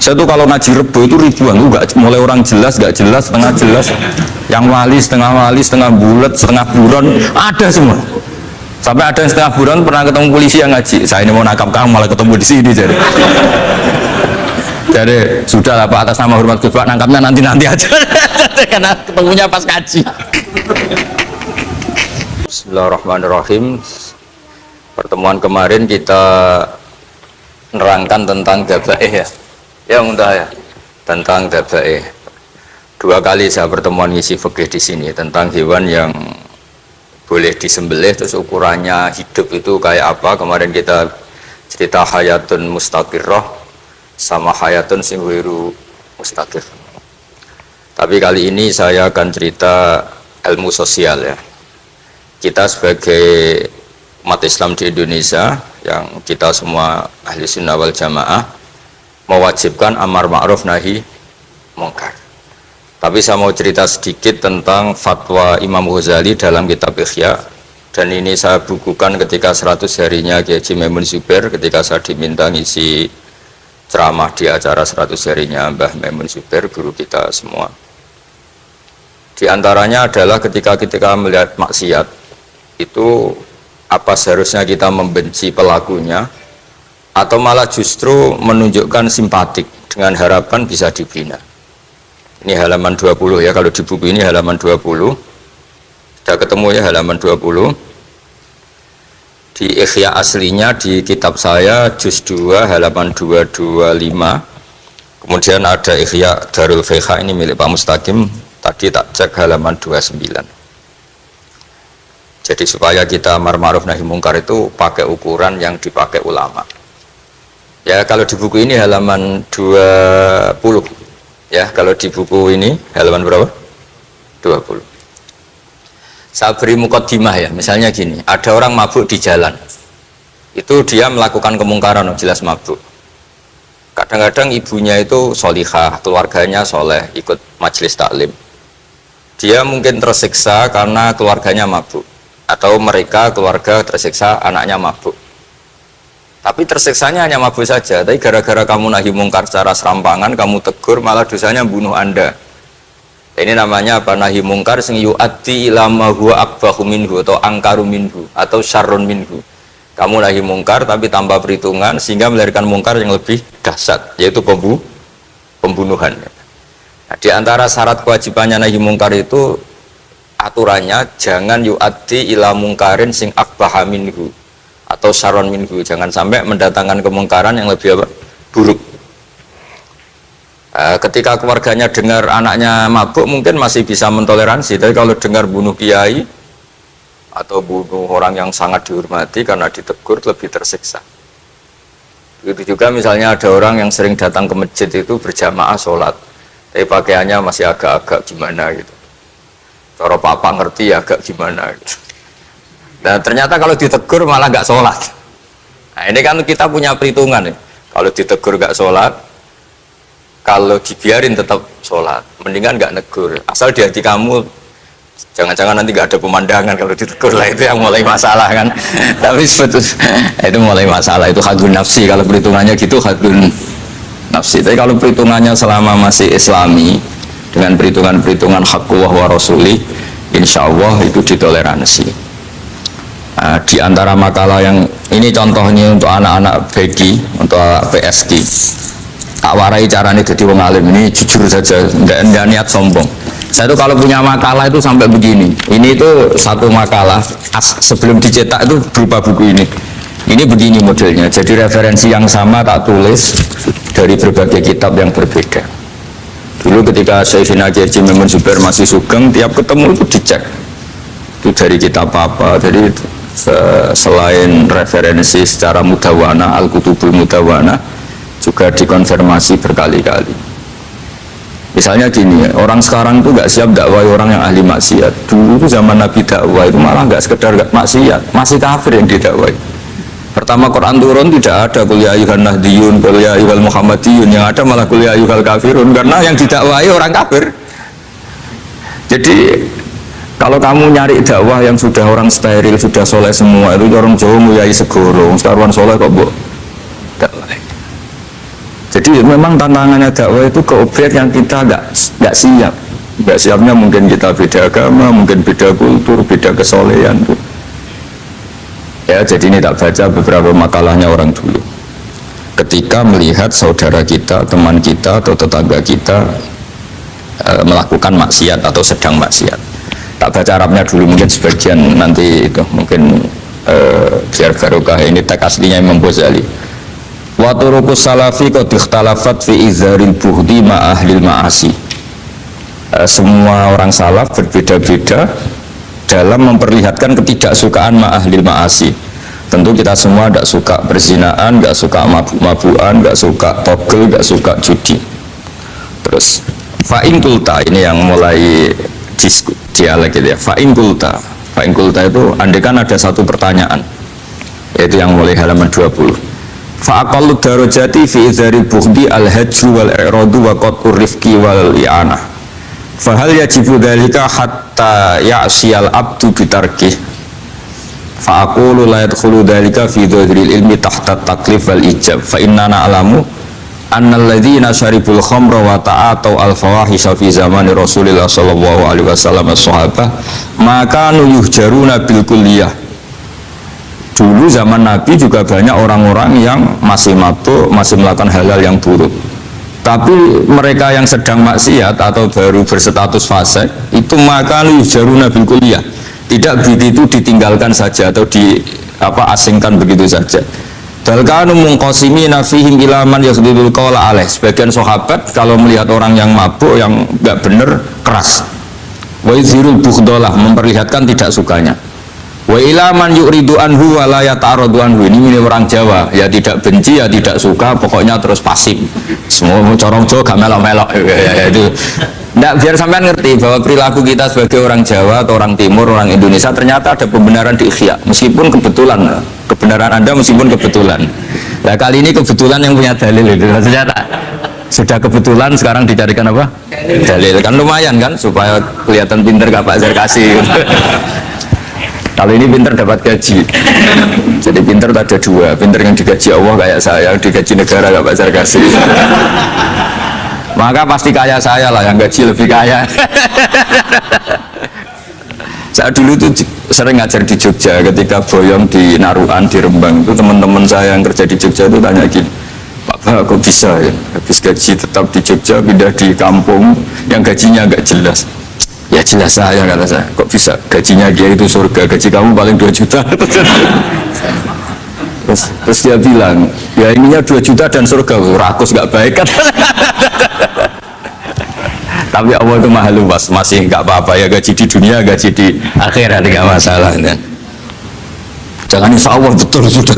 Saya tuh kalau ngaji Rebo itu ribuan, nggak mulai orang jelas, nggak jelas, setengah jelas, yang wali, setengah bulat, setengah buron, ada semua. Sampai ada yang setengah buron pernah ketemu polisi yang ngaji. Saya ini mau nangkap kamu malah ketemu di sini jadi. Jadi sudah lah Pak, atas nama hormat Gus Pak, nangkapnya nanti aja. Karena ketemunya pas ngaji. Bismillahirrahmanirrahim. Pertemuan kemarin kita nerangkan tentang dabaih ya. Ya mudah ya, tentang dabaih. 2 kali saya pertemuan ngisi fikih di sini tentang hewan yang boleh disembelih terus ukurannya hidup itu kayak apa. Kemarin kita cerita hayatun mustaqirrah sama hayatun singwiru mustaqir. Tapi kali ini saya akan cerita ilmu sosial ya. Kita sebagai umat Islam di Indonesia yang kita semua ahli sunnah wal jamaah mewajibkan amar ma'ruf nahi mungkar. Tapi saya mau cerita sedikit tentang fatwa Imam Ghazali dalam kitab Ihya, dan ini saya bukukan ketika 100 harinya Kiai Haji Maimun Zubair, ketika saya diminta ngisi ceramah di acara 100 harinya Mbah Maimun Zubair, guru kita semua. Di antaranya adalah ketika melihat maksiat itu apa seharusnya kita membenci pelakunya atau malah justru menunjukkan simpatik dengan harapan bisa dibina. Ini halaman 20 ya, kalau di buku ini halaman 20. Sudah ketemu ya halaman 20. Di Ihya aslinya di kitab saya juz 2 halaman 225. Kemudian ada Ihya Darul Fiqh ini milik Pak Mustaqim, tadi tak cek halaman 29. Jadi supaya kita amar ma'ruf nahi mungkar itu pakai ukuran yang dipakai ulama. Ya kalau di buku ini halaman 20 ya, kalau di buku ini halaman berapa? 20. Saya beri mukaddimah ya, misalnya gini, ada orang mabuk di jalan, itu dia melakukan kemungkaran, jelas mabuk. Kadang-kadang ibunya itu solihah, keluarganya soleh, ikut majelis taklim. Dia mungkin tersiksa karena keluarganya mabuk, atau mereka keluarga tersiksa anaknya mabuk. Tapi tersiksanya hanya mabuk saja, tapi gara-gara kamu nahi mungkar secara serampangan, kamu tegur, malah dosanya bunuh Anda. Ini namanya apa? Nahi mungkar sing yu'addi ila ma huwa akbahu minhu atau angkaru minhu atau syarrun minhu. Kamu nahi mungkar tapi tanpa perhitungan sehingga melahirkan mungkar yang lebih dahsyat, yaitu pembunuhan. Nah, di antara syarat kewajibannya nahi mungkar itu aturannya jangan yu'addi ila mungkarin sing akbaha minhu atau syarron minhu, jangan sampai mendatangkan kemungkaran yang lebih apa? Buruk. Ketika keluarganya dengar anaknya mabuk mungkin masih bisa mentoleransi, tapi kalau dengar bunuh kiai atau bunuh orang yang sangat dihormati karena ditegur lebih tersiksa. Begitu juga misalnya ada orang yang sering datang ke masjid itu berjamaah sholat, tapi pakaiannya masih agak-agak gimana gitu. Cara papa ngerti agak gimana gitu. Dan ternyata kalau ditegur malah nggak sholat. Nah ini kan kita punya perhitungan nih. Kalau ditegur nggak sholat, kalau dibiarin tetap sholat, mendingan nggak negur. Asal di hati kamu, jangan-jangan nanti nggak ada pemandangan kalau ditegur lah, itu yang mulai masalah kan. Tapi sebetulnya itu mulai masalah, itu hadun nafsi. Kalau perhitungannya gitu hadun nafsi. Tapi kalau perhitungannya selama masih islami, dengan perhitungan haqqullah wa rasuli, insya Allah itu ditoleransi. Di antara makalah yang ini contohnya untuk anak-anak BG, untuk PSD, tak warai caranya jadi wong alim. Ini jujur saja, enggak niat sombong. Saya tuh kalau punya makalah itu sampai begini. Ini itu satu makalah sebelum dicetak itu berupa buku ini. Ini begini modelnya. Jadi referensi yang sama tak tulis dari berbagai kitab yang berbeda. Dulu ketika Syekhina Kiai Haji Maimun Zubair masih sugeng, tiap ketemu itu dicek. Itu dari kitab apa, jadi selain referensi secara mudawana, al-kutubul mudawana, juga dikonfirmasi berkali-kali. Misalnya gini, orang sekarang itu nggak siap dakwah orang yang ahli maksiat. Dulu itu zaman Nabi dakwah itu malah nggak sekedar maksiat, masih kafir yang didakwai. Pertama Quran turun tidak ada qul ya ayyuhan nahdiyun, qul ya ayyuhal muhammadiyun, yang ada malah qul ya ayyuhal kafirun, karena yang didakwai orang kafir. Jadi kalau kamu nyari dakwah yang sudah orang steril, sudah soleh semua, itu orang Jawa mulai segoro, sekarang soleh kok bu. Jadi memang tantangannya dakwah itu ke objek yang kita nggak siap. Nggak siapnya mungkin kita beda agama, mungkin beda kultur, beda kesolehan. Ya, jadi ini tak baca beberapa makalahnya orang dulu. Ketika melihat saudara kita, teman kita atau tetangga kita melakukan maksiat atau sedang maksiat. Tak baca Arabnya dulu, mungkin sebagian nanti itu mungkin biar barokah. Ini teks aslinya Imam Ghazali. Wa turuqus salafi qad ikhtalafat fi izharil buhdi ma ahlil ma'asi. Semua orang salaf berbeda-beda dalam memperlihatkan ketidaksukaan ma ahlil ma'asi. Tentu kita semua tidak suka perzinaan, nggak suka mabuk-mabukan, nggak suka togel, nggak suka judi. Terus fa'in kulta, ini yang mulai dialek gitu ya. Fa'in kulta itu andaikan ada satu pertanyaan, yaitu yang mulai halaman 20. Fa'aqallu darajati fi izharil bughdi al-hajru wal i'radu wa qat'ur rifqi wal i'anah. Fahal yajibu dhalika hatta ya'siyal abdu bitarkih. Fa'aqulu la yadkhulu dhalika fi dhahiril ilmi tahta taklif wal ijab. Fa inna na'lamu annal ladzina syaribul khamra wa ta'atau al-fawahisha fi zamani Rasulillah sallallahu alaihi wasallam as-sahabah maka yuhjaruna bil kulliyah. Dulu zaman Nabi juga banyak orang-orang yang masih mabuk, masih melakukan hal-hal yang buruk. Tapi mereka yang sedang maksiat atau baru berstatus fasik itu maka yuhjaruna bil kulliyah. Tidak begitu ditinggalkan saja atau asingkan begitu saja. Dalkanu mungqasimina fihim ila man yakhdhibul qawla alaih. Sebagian sahabat kalau melihat orang yang mabuk, yang enggak benar, keras. Wa izhirul bughdalah, memperlihatkan tidak sukanya. Wa ila man yuridu anhu wa la yata'aradu anhu. Ini orang Jawa, ya tidak benci, ya tidak suka, pokoknya terus pasif. Semua corong Jawa gak melok-melok ya, itu. Nggak, biar sampean ngerti bahwa perilaku kita sebagai orang Jawa atau orang Timur, orang Indonesia ternyata ada pembenaran di ikhya, meskipun kebetulan. Kebenaran Anda meskipun kebetulan. Nah kali ini kebetulan yang punya dalil itu ternyata sudah kebetulan sekarang dicarikan apa? Dalil, kan lumayan kan supaya kelihatan pinter gak Pak Zarkasi. Kalau ini pinter dapat gaji. Jadi pinter ada dua, pinter yang digaji Allah kayak saya, digaji negara gak Pak Zarkasi. Maka pasti kaya saya lah, yang gaji lebih kaya. Saya dulu tuh sering ngajar di Jogja, ketika boyong di Naruan, di Rembang, itu teman-teman saya yang kerja di Jogja itu tanya gini, Pak, kok bisa ya habis gaji tetap di Jogja pindah di kampung yang gajinya agak jelas? Ya jelas saya, kata saya. Kok bisa? Gajinya dia itu surga, gaji kamu paling 2 juta. Terus dia bilang, ya ininya 2 juta dan surga, rakus gak baik kan? Tapi Allah itu maha luas, masih nggak apa-apa ya, gaji di dunia, gaji di akhirat nggak masalah kan? Jangan insya Allah betul sudah.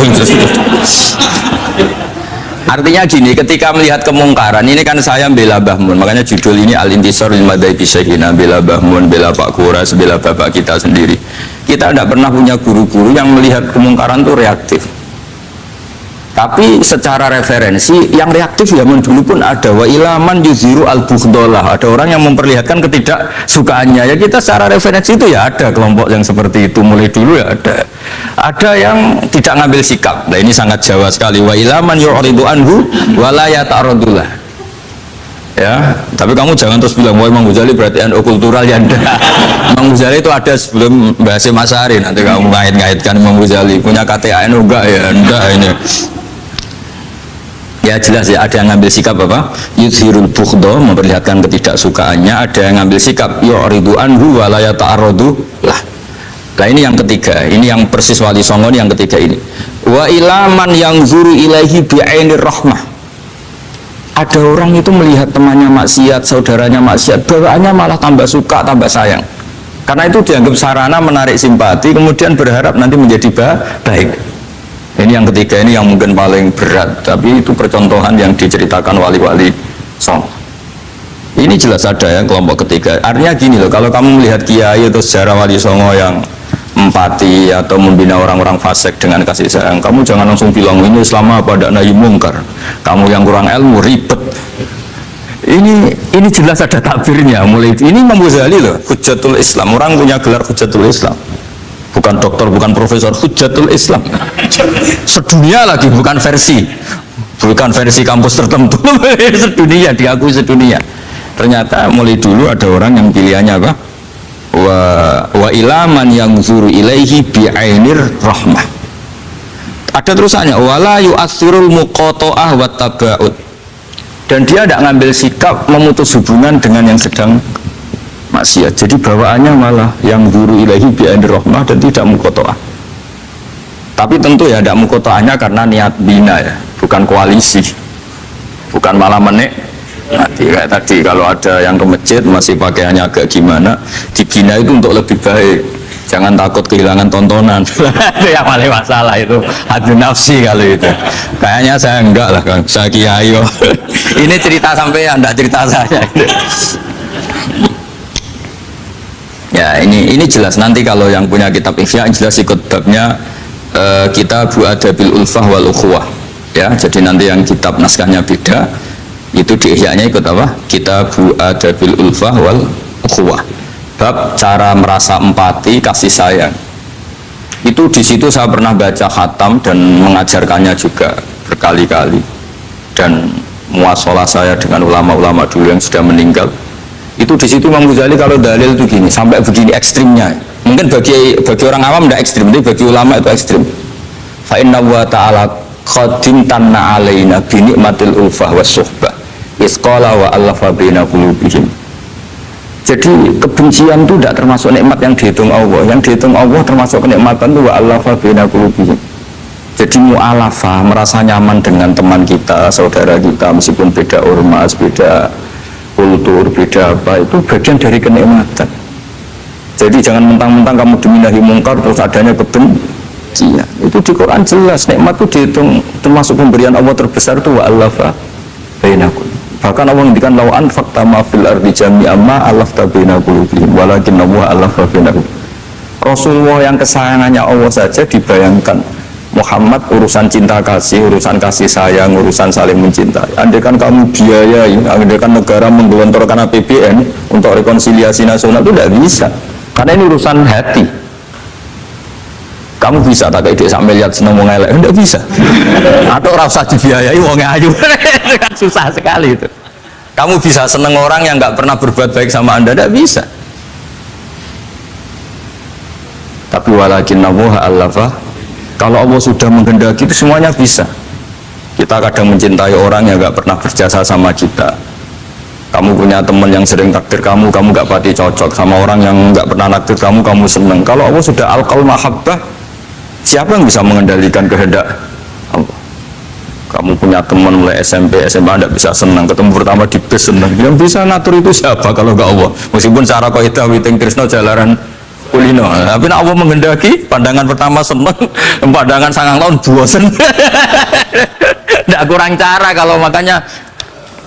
Artinya gini, ketika melihat kemungkaran, ini kan saya bela Mbah Mun, makanya judul ini Al-Intisar lil Madhaib Syekhina, bela Mbah Mun, bela Pak Kuras, bela bapak kita sendiri. Kita tidak pernah punya guru-guru yang melihat kemungkaran itu reaktif. Tapi secara referensi yang reaktif zaman dulu pun ada. Wa ilaman yuziru al-bughdalah, ada orang yang memperlihatkan ketidaksukaannya. Ya kita secara referensi itu ya ada kelompok yang seperti itu, mulai dulu ya ada. Ada yang tidak ngambil sikap. Nah ini sangat Jawa sekali. Wa ilaman yu'ridu anhu wa la yata'aradullah. Ya, tapi kamu jangan terus bilang wah Imam Ghazali berarti NU kultural ya enggak. Imam Ghazali itu ada sebelum bahasa Mas Ari, nanti kamu ngait-ngaitkan Imam Ghazali punya KTA NU enggak ya, enggak ini. Ya jelas ya, ada yang ngambil sikap apa? Yuzhirul bughda, memperlihatkan ketidaksukaannya. Ada yang ngambil sikap yu'ridu anhu wa la yata'arradu lah. Nah ini yang ketiga, ini yang persis Wali Songo yang ketiga ini. Wa ilaman yang zuru ilaihi bi'ainir rahmah. Ada orang itu melihat temannya maksiat, saudaranya maksiat, bawaannya malah tambah suka, tambah sayang. Karena itu dianggap sarana menarik simpati, kemudian berharap nanti menjadi baik. Ini yang ketiga, ini yang mungkin paling berat, tapi itu percontohan yang diceritakan wali-wali Songo. Ini jelas ada ya kelompok ketiga. Artinya gini loh, kalau kamu melihat kiai atau sejarah Wali Songo yang empati atau membina orang-orang fasik dengan kasih sayang, kamu jangan langsung bilang ini Islam apa, ada nahi mungkar. Kamu yang kurang ilmu ribet. Ini jelas ada takbirnya. Mulai ini Imam Ghazali loh, Hujjatul Islam. Orang punya gelar Hujjatul Islam. Bukan dokter, bukan profesor, Hujjatul Islam. Sedunia lagi, bukan versi. bukan versi kampus tertentu. Sedunia, diakui sedunia. Ternyata mulai dulu ada orang yang pilihannya apa? Wa ilaman yang zuru ilaihi bi'ainir rahmah. Ada terusannya, wala yu'athirul muqata'ah wa taba'ud. Dan dia tidak ngambil sikap memutus hubungan dengan yang sedang maksiat. Jadi bawaannya malah yang zuru ilaihi bi'ainir rahmah dan tidak muqata'ah. Tapi tentu ya tidak muqata'ahnya karena niat bina ya, bukan koalisi. Bukan malah nanti kayak tadi kalau ada yang ke masjid masih pakaiannya agak gimana, dibina itu untuk lebih baik. Jangan takut kehilangan tontonan. Itu yang paling masalah itu, hadu nafsi kalau itu. Kayaknya saya enggak lah Kang, saya kiai. Ini cerita sampai enggak cerita saya. Ya ini jelas nanti kalau yang punya kitab Ihya jelas ikut babnya Kitabu Adabil Ulfah wal Ukhuwah. Ya, jadi nanti yang kitab naskahnya beda itu di Ihya-nya ikut apa? Kitabu Adabil Ulfah wal Ukhuwah. Bab cara merasa empati, kasih sayang. Itu di situ saya pernah baca khatam dan mengajarkannya juga berkali-kali. Dan muasalah saya dengan ulama-ulama dulu yang sudah meninggal. Itu di situ Imam Ghazali kalau dalil itu gini, sampai begini ekstrimnya. Mungkin bagi orang awam tidak ekstrim, tapi bagi ulama itu ekstrim. Fa inna wa ta'ala qadim tanna alaina bi ni'matil ulfah was suhbah. Isqala wa allafa baina qulubihim. Jadi kebencian itu tidak termasuk nikmat yang dihitung Allah. Yang dihitung Allah termasuk kenikmatan itu wa allafa baina qulubihim. Jadi mu'alafa, merasa nyaman dengan teman kita, saudara kita, meskipun beda ormas, beda kultur, beda apa, itu bagian dari kenikmatan. Jadi jangan mentang-mentang kamu diminahi mungkar terus adanya kebencian. Itu di Quran jelas, nikmat itu dihitung termasuk pemberian Allah terbesar itu wa allafa bainakum. Bahkan Allah ngendikan law anfaqta ma fil ardi jami'an ma alafta baina qulubihim walakin Allah alafa bainahum. Rasulullah yang kesayangannya Allah saja dibayangkan Muhammad urusan cinta kasih, urusan kasih sayang, urusan saling mencintai. Andaikan kamu biayai, andaikan negara menggelontorkan APBN untuk rekonsiliasi nasional itu tidak bisa. Karena ini urusan hati. Kamu bisa tak kayak sampai lihat seneng wong elek, enggak bisa. Atau rasa dibiayai wong ayu, kan susah sekali itu. Kamu bisa seneng orang yang nggak pernah berbuat baik sama Anda, enggak bisa. Tapi walakin Allah allafa, kalau Allah sudah menghendaki itu semuanya bisa. Kita kadang mencintai orang yang nggak pernah berjasa sama kita. Kamu punya teman yang sering takdir kamu nggak pati cocok sama orang yang nggak pernah takdir kamu seneng. Kalau Allah sudah alqal mahabbah, siapa yang bisa mengendalikan kehendak Allah? Kamu punya teman mulai SMP, SMA tidak bisa senang, ketemu pertama di bis senang. Yang bisa ngatur itu siapa kalau nggak Allah? Meskipun cara kaidah witing Krishna jalaran kulino, tapi Allah menghendaki pandangan pertama senang, pandangan sangang tahun bosan. Tidak kurang cara kalau makanya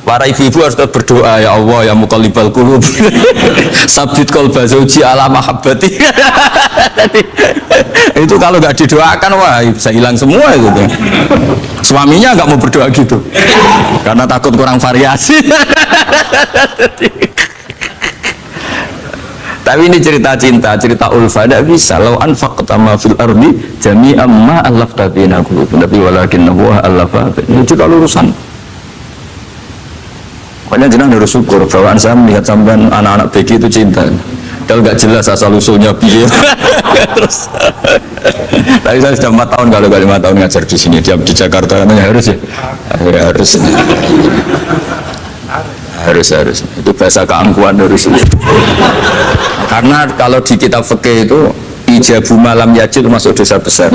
para ibu-ibu harus berdoa, ya Allah ya muqallibal qulub sabit qalba zauji ala mahabbati. Itu kalau nggak didoakan wah bisa hilang semua itu. Suaminya nggak mau berdoa gitu karena takut kurang variasi. Tapi ini cerita cinta, cerita ulfa, tidak bisa. Lau anfaqta ma fil ardi jami'an ma allafta baina qulubihim, tapi walakin Allah allafa. Itu kalau urusan. Pokoknya jenang harus syukur bawaan saya melihat sampean anak-anak BG itu cinta. Kalau nggak jelas asal usulnya biar. Terus. Tapi saya sudah 4 tahun kalau 5 tahun ngajar di sini di Jakarta, ya harus ya. Harus itu bahasa keangkuhan harus. Karena kalau di kitab fikih itu ijabu malam yajid masuk dosa besar.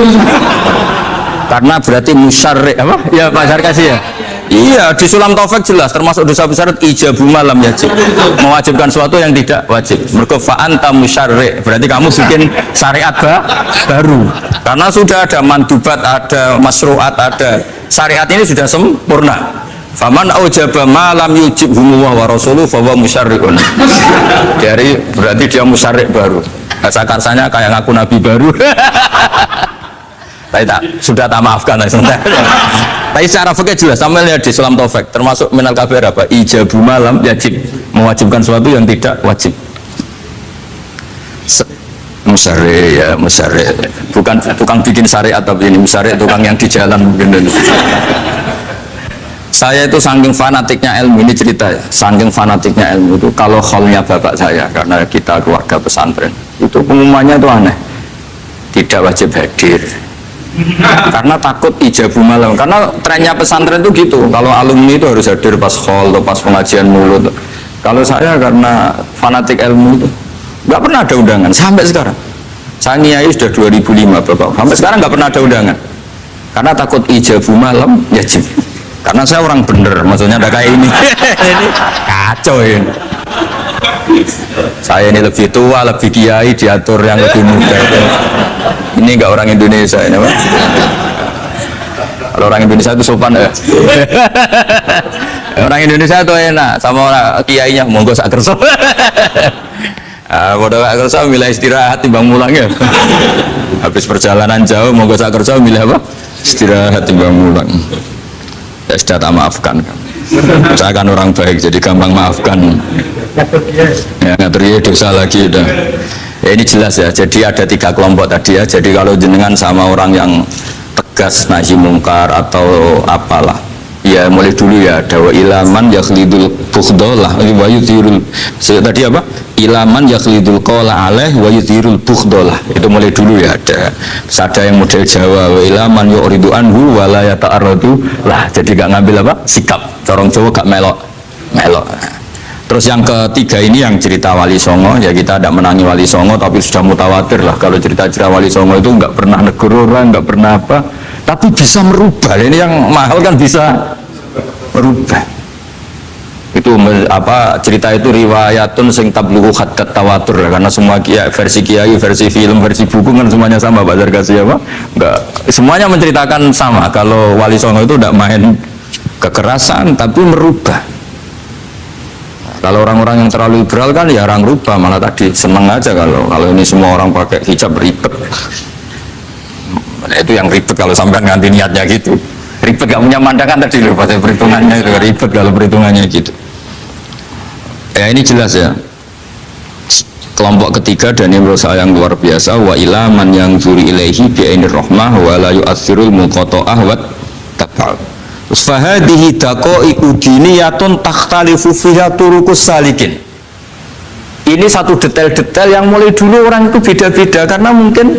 Karena berarti musyarrik apa? Ya Pak Sarkasi ya. Iya, di Sulam Taufik jelas termasuk dosa besar ijabu malam yajib, mewajibkan sesuatu yang tidak wajib. Mergo fa anta musyarri, berarti kamu bikin syariat baru. Karena sudah ada mandubat, ada masruat, ada syariat ini sudah sempurna. Faman aujaba malam yujib humuwa wa rasuluh fa huwa musyarriun. Jadi berarti dia musyarrik baru. Bahasa karsanya kayak ngaku nabi baru. Sudah tak maafkan tapi secara fikih jelas sama lihat di Sulam Taufik termasuk minal kabair apa ijabu malam yajib, mewajibkan sesuatu yang tidak wajib. Musyarri ya musyarri, bukan tukang bikin syariat tapi ini musyarri tukang yang di jalan mungkin. Saya itu saking fanatiknya ilmu, ini cerita ya, saking fanatiknya ilmu itu kalau kholnya bapak saya, karena kita keluarga pesantren, itu pengumumannya itu aneh, tidak wajib hadir karena takut ijabu malam, karena trennya pesantren itu gitu, kalau alumni itu harus hadir pas khol atau pas pengajian mulut. Kalau saya karena fanatik ilmu itu nggak pernah ada undangan sampai sekarang. Saya ngiyai sudah 2005 bapak, sampai sekarang nggak pernah ada undangan karena takut ijabu malam yajib. Karena saya orang bener, maksudnya ada kayak ini. Ini kacau ini. Saya ini lebih tua, lebih kiai, diatur yang lebih muda. Ini enggak orang Indonesia ini, Pak. Kalau orang Indonesia itu sopan ya. Orang Indonesia itu enak, sama orang kiainya monggo sak kersa. Bodoh sak kersa milih istirahat timbang mulang ya. Habis perjalanan jauh monggo sak kersa milih apa? Istirahat timbang mulang. Ya sudah tak maafkan kan. Saya kan orang baik jadi gampang maafkan. Ya ngatur dia dosa lagi udah. Ya, ini jelas ya. Jadi ada 3 kelompok tadi ya. Jadi kalau jenengan sama orang yang tegas nahi mungkar atau apalah, ya mulai dulu ya ada wa ilaman yakhlidul bukhdolah wa yuthirul tadi apa? Ilaman yakhlidul qawla alaih wa yuthirul bukhdolah. Itu mulai dulu ya ada. Terus ada yang model Jawa wa ilaman yu'ridu anhu wa la yata'arradu lah. Jadi gak ngambil apa? Sikap. Corong Jawa gak melok. Terus yang ketiga ini yang cerita Wali Songo, ya kita tidak menangi Wali Songo tapi sudah mutawatir lah kalau cerita-cerita Wali Songo itu nggak pernah negur orang, nggak pernah apa, tapi bisa merubah. Ini yang mahal kan bisa merubah. Itu apa cerita itu riwayatun sing tablughu hatta tawatur, karena semua versi kiai, versi film, versi buku kan semuanya sama. Bazar kasih apa? Enggak, semuanya menceritakan sama. Kalau Wali Songo itu tidak main kekerasan tapi merubah. Kalau orang-orang yang terlalu liberal kan ya orang rubah, malah tadi seneng aja kalau ini semua orang pakai hijab ribet. Nah, itu yang ribet kalau sampai nganti niatnya gitu. Ribet gak punya mandangan tadi loh pada perhitungannya itu ribet kalau perhitungannya gitu. Ya ini jelas ya. Kelompok ketiga dan ini menurut saya yang luar biasa, wa ilaman yang zuri ilaihi bi'ainir rahmah wa la yu'athirul muqata'ah wa tab'al. Fahadihi daqaiqu diniyatun takhtalifu fiha turuqus salikin. Ini satu detail-detail yang mulai dulu orang itu beda-beda karena mungkin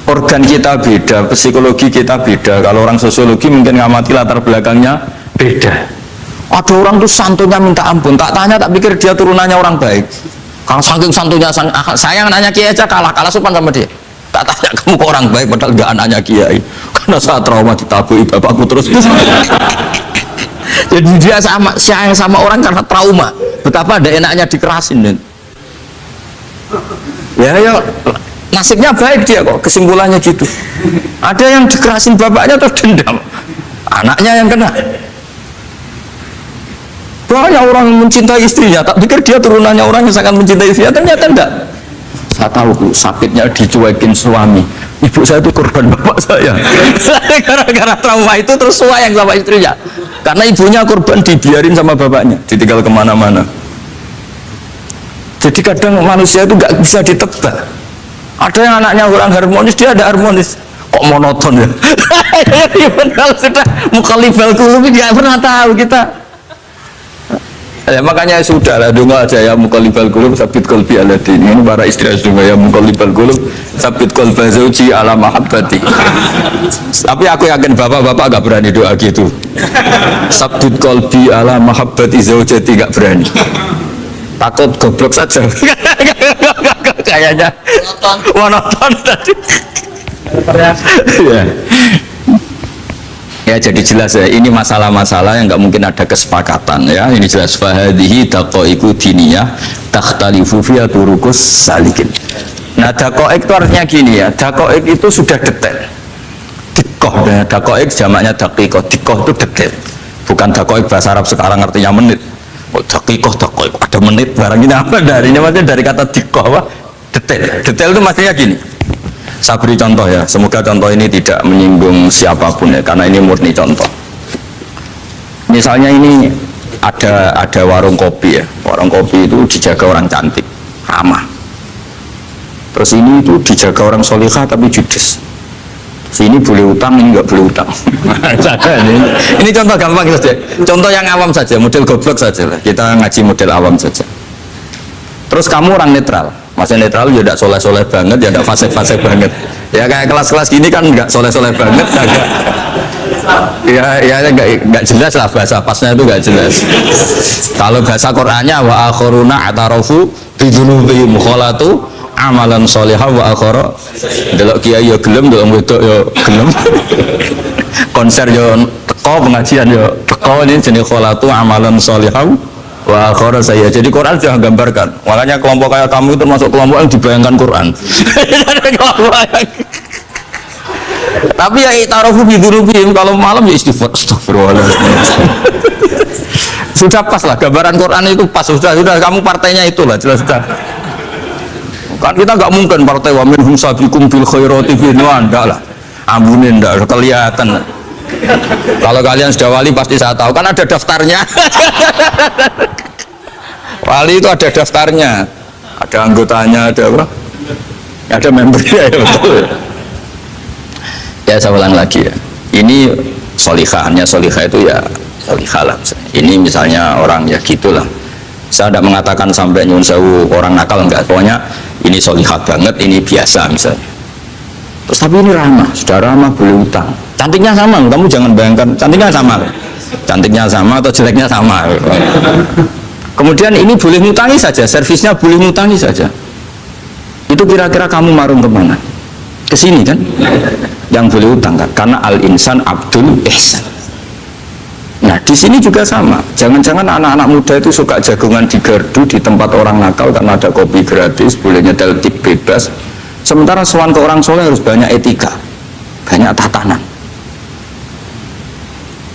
organ kita beda, psikologi kita beda. Kalau orang sosiologi mungkin ngamati latar belakangnya beda. Ada orang tuh santunya minta ampun, tak tanya tak pikir dia turunannya orang baik. Kalau saking santunya saya nanya kiai aja kalah sopan sama dia. Tak tanya kamu orang baik padahal gak anaknya kiai. Karena saat trauma ditabui bapakku terus. Jadi dia sayang sama orang karena trauma. Betapa ada enaknya dikerasin. Ya nasibnya baik dia kok, kesimpulannya gitu. Ada yang dikerasin bapaknya terus dendam, anaknya yang kena. Banyak orang mencintai istrinya, tak pikir dia turunannya orang yang sangat mencintai istrinya, ternyata enggak. Saya tahu Bu, sakitnya dicuekin suami. Ibu saya itu korban bapak saya. Gara-gara trauma itu terus sayang sama istrinya. Karena ibunya korban dibiarin sama bapaknya, ditinggal kemana-mana. Jadi kadang manusia itu nggak bisa ditebak. Ada yang anaknya kurang harmonis, dia ada harmonis. Kok monoton ya? Kalau sudah mukhalifal qulub nggak pernah tahu kita. Ya, makanya sudah lah donga aja ya mukhalifal qulub sabit qalbi ala din. Ini para istri donga ya mukhalifal qulub sabit qalbi zauji ala mahabbati. Tapi aku yakin bapak-bapak gak berani doa gitu. Sabit qalbi ala mahabbati zaujati gak berani. Takut goblok saja. Kayaknya monoton tadi. Ya. Ya jadi jelas ya, ini masalah-masalah yang nggak mungkin ada kesepakatan ya. Ini jelas fahadihi daqaiqu diniyah takhtalifu fiha turuqus salikin. Nah daqaiq itu artinya gini ya, daqaiq itu sudah detail. Dikoh, daqaiq jamaknya daqiqah, dikoh itu detail. Bukan daqaiq bahasa Arab sekarang artinya menit. Oh daqiqah, daqaiq ada menit barang ini apa dari ini maksudnya dari kata dikoh apa? Detail. Detail itu maksudnya gini. Saya beri contoh ya, semoga contoh ini tidak menyinggung siapapun ya, karena ini murni contoh. Misalnya ini ada warung kopi ya, warung kopi itu dijaga orang cantik, ramah. Terus ini itu dijaga orang solihah tapi judes. Sini boleh utang, ini nggak boleh utang. Ini contoh gampang saja. Contoh yang awam saja, model goblok saja lah. Kita ngaji model awam saja. Terus kamu orang netral. Maksudnya netral ya tidak soleh-soleh banget, ya tidak fase-fase banget. Ya kayak kelas-kelas gini kan nggak soleh-soleh banget, agak ya nggak jelas lah bahasa pasnya itu nggak jelas. Kalau bahasa Qurannya wa akhiruna atarafu bidunubihim kholatu amalan solihah wa akhara delok kiai ya gelem, delok wedok ya gelem, konser ya teko, pengajian ya teko, ini jenis kholatu amalan solihah wa akhara saya. Jadi Quran sudah gambarkan, makanya kelompok kayak kamu itu termasuk kelompok yang dibayangkan Quran. Tapi ya itarafu bidunubihim, kalau malam ya istighfar, astagfirullahaladzim. Sudah pas lah gambaran Quran itu pas, sudah kamu partainya itulah jelas sudah. Kan kita nggak mungkin partai wa minhum sabiqum bil khairati binwa, enggak lah, ambunin enggak kelihatan. Kalau kalian sudah wali pasti saya tahu, kan ada daftarnya. Wali itu ada daftarnya, ada anggotanya, ada apa, ada membernya, ya betul. Ya saya ulang lagi ya, ini solihah, hanya solihah itu ya solihah lah. Ini misalnya orang ya gitulah, saya tidak mengatakan sampai nyun sewu orang nakal, enggak, pokoknya ini solihah banget, ini biasa misalnya. Terus tapi ini ramah, sudah ramah boleh utang, cantiknya sama, kamu jangan bayangkan cantiknya sama atau jeleknya sama. Kemudian ini boleh ngutangi saja, servisnya boleh ngutangi saja. Itu kira-kira kamu marung kemana? Ke sini kan? Yang boleh utang kan? Karena al-insan abdul ihsan. Nah di sini juga sama. Jangan-jangan anak-anak muda itu suka jagongan di gardu di tempat orang nakal karena ada kopi gratis, boleh nyetel tip bebas. Sementara sowan ke orang soleh harus banyak etika, banyak tatanan.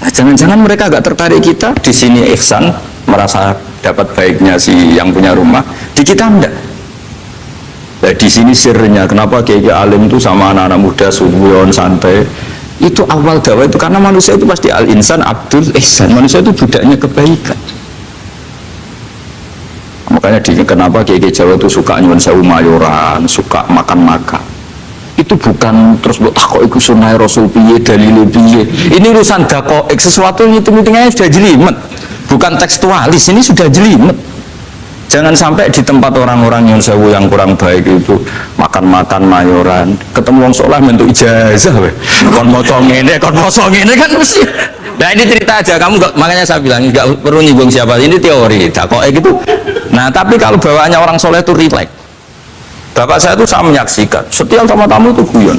Nah, jangan-jangan mereka agak tertarik kita di sini ihsan, merasa dapat baiknya si yang punya rumah, di kita enggak. Nah, di sini sirnya kenapa kiai alim itu sama anak-anak muda subuhon santai. Itu awal dakwah itu karena manusia itu pasti al-insan abdul ihsan, manusia itu budaknya kebaikan. Makanya kenapa kiai Jawa itu suka nyuwun sewu mayoran, suka makan-makan. Itu bukan terus buat takok iku sunah Rasul piye, dalile piye. Ini urusan dakoik, sesuatu ngitung-ngitungannya sudah jelimet. Bukan tekstualis, ini sudah jelimet. Jangan sampai di tempat orang-orang yang sewu yang kurang baik itu makan-makan mayoran, ketemu wong saleh bentuk ijazah kon maca ngene kan mesti. Nah ini cerita aja, kamu gak, makanya saya bilang nggak perlu nyinggung siapa, ini teori dakoik gitu. Nah tapi kalau bawaannya orang soleh itu relax. Bapak saya itu saya menyaksikan setiap sama tamu itu guyon,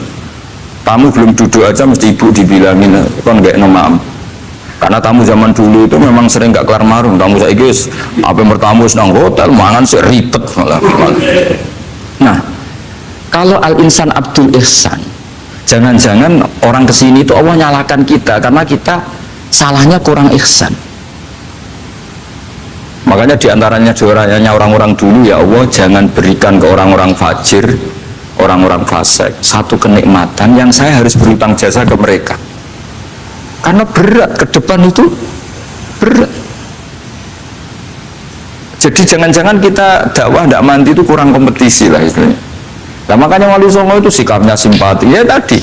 tamu belum duduk aja mesti ibu dibilangin kon gak nemam. Karena tamu zaman dulu itu memang sering gak kelar marung. Tamu saya guys, apa yang bertamu senang hotel, mangan sih ribet malah. Nah, kalau al-insan abdul ihsan, jangan-jangan orang kesini itu Allah nyalakan kita karena kita salahnya kurang ihsan. Makanya diantaranya juaranya orang-orang dulu, ya Allah jangan berikan ke orang-orang fajir, orang-orang fasik satu kenikmatan yang saya harus berutang jasa ke mereka. Karena berat ke depan itu berat. Jadi jangan-jangan kita dakwah tidak mandi itu kurang kompetisi lah istilahnya. Nah makanya Wali Songo itu sikapnya simpati ya tadi.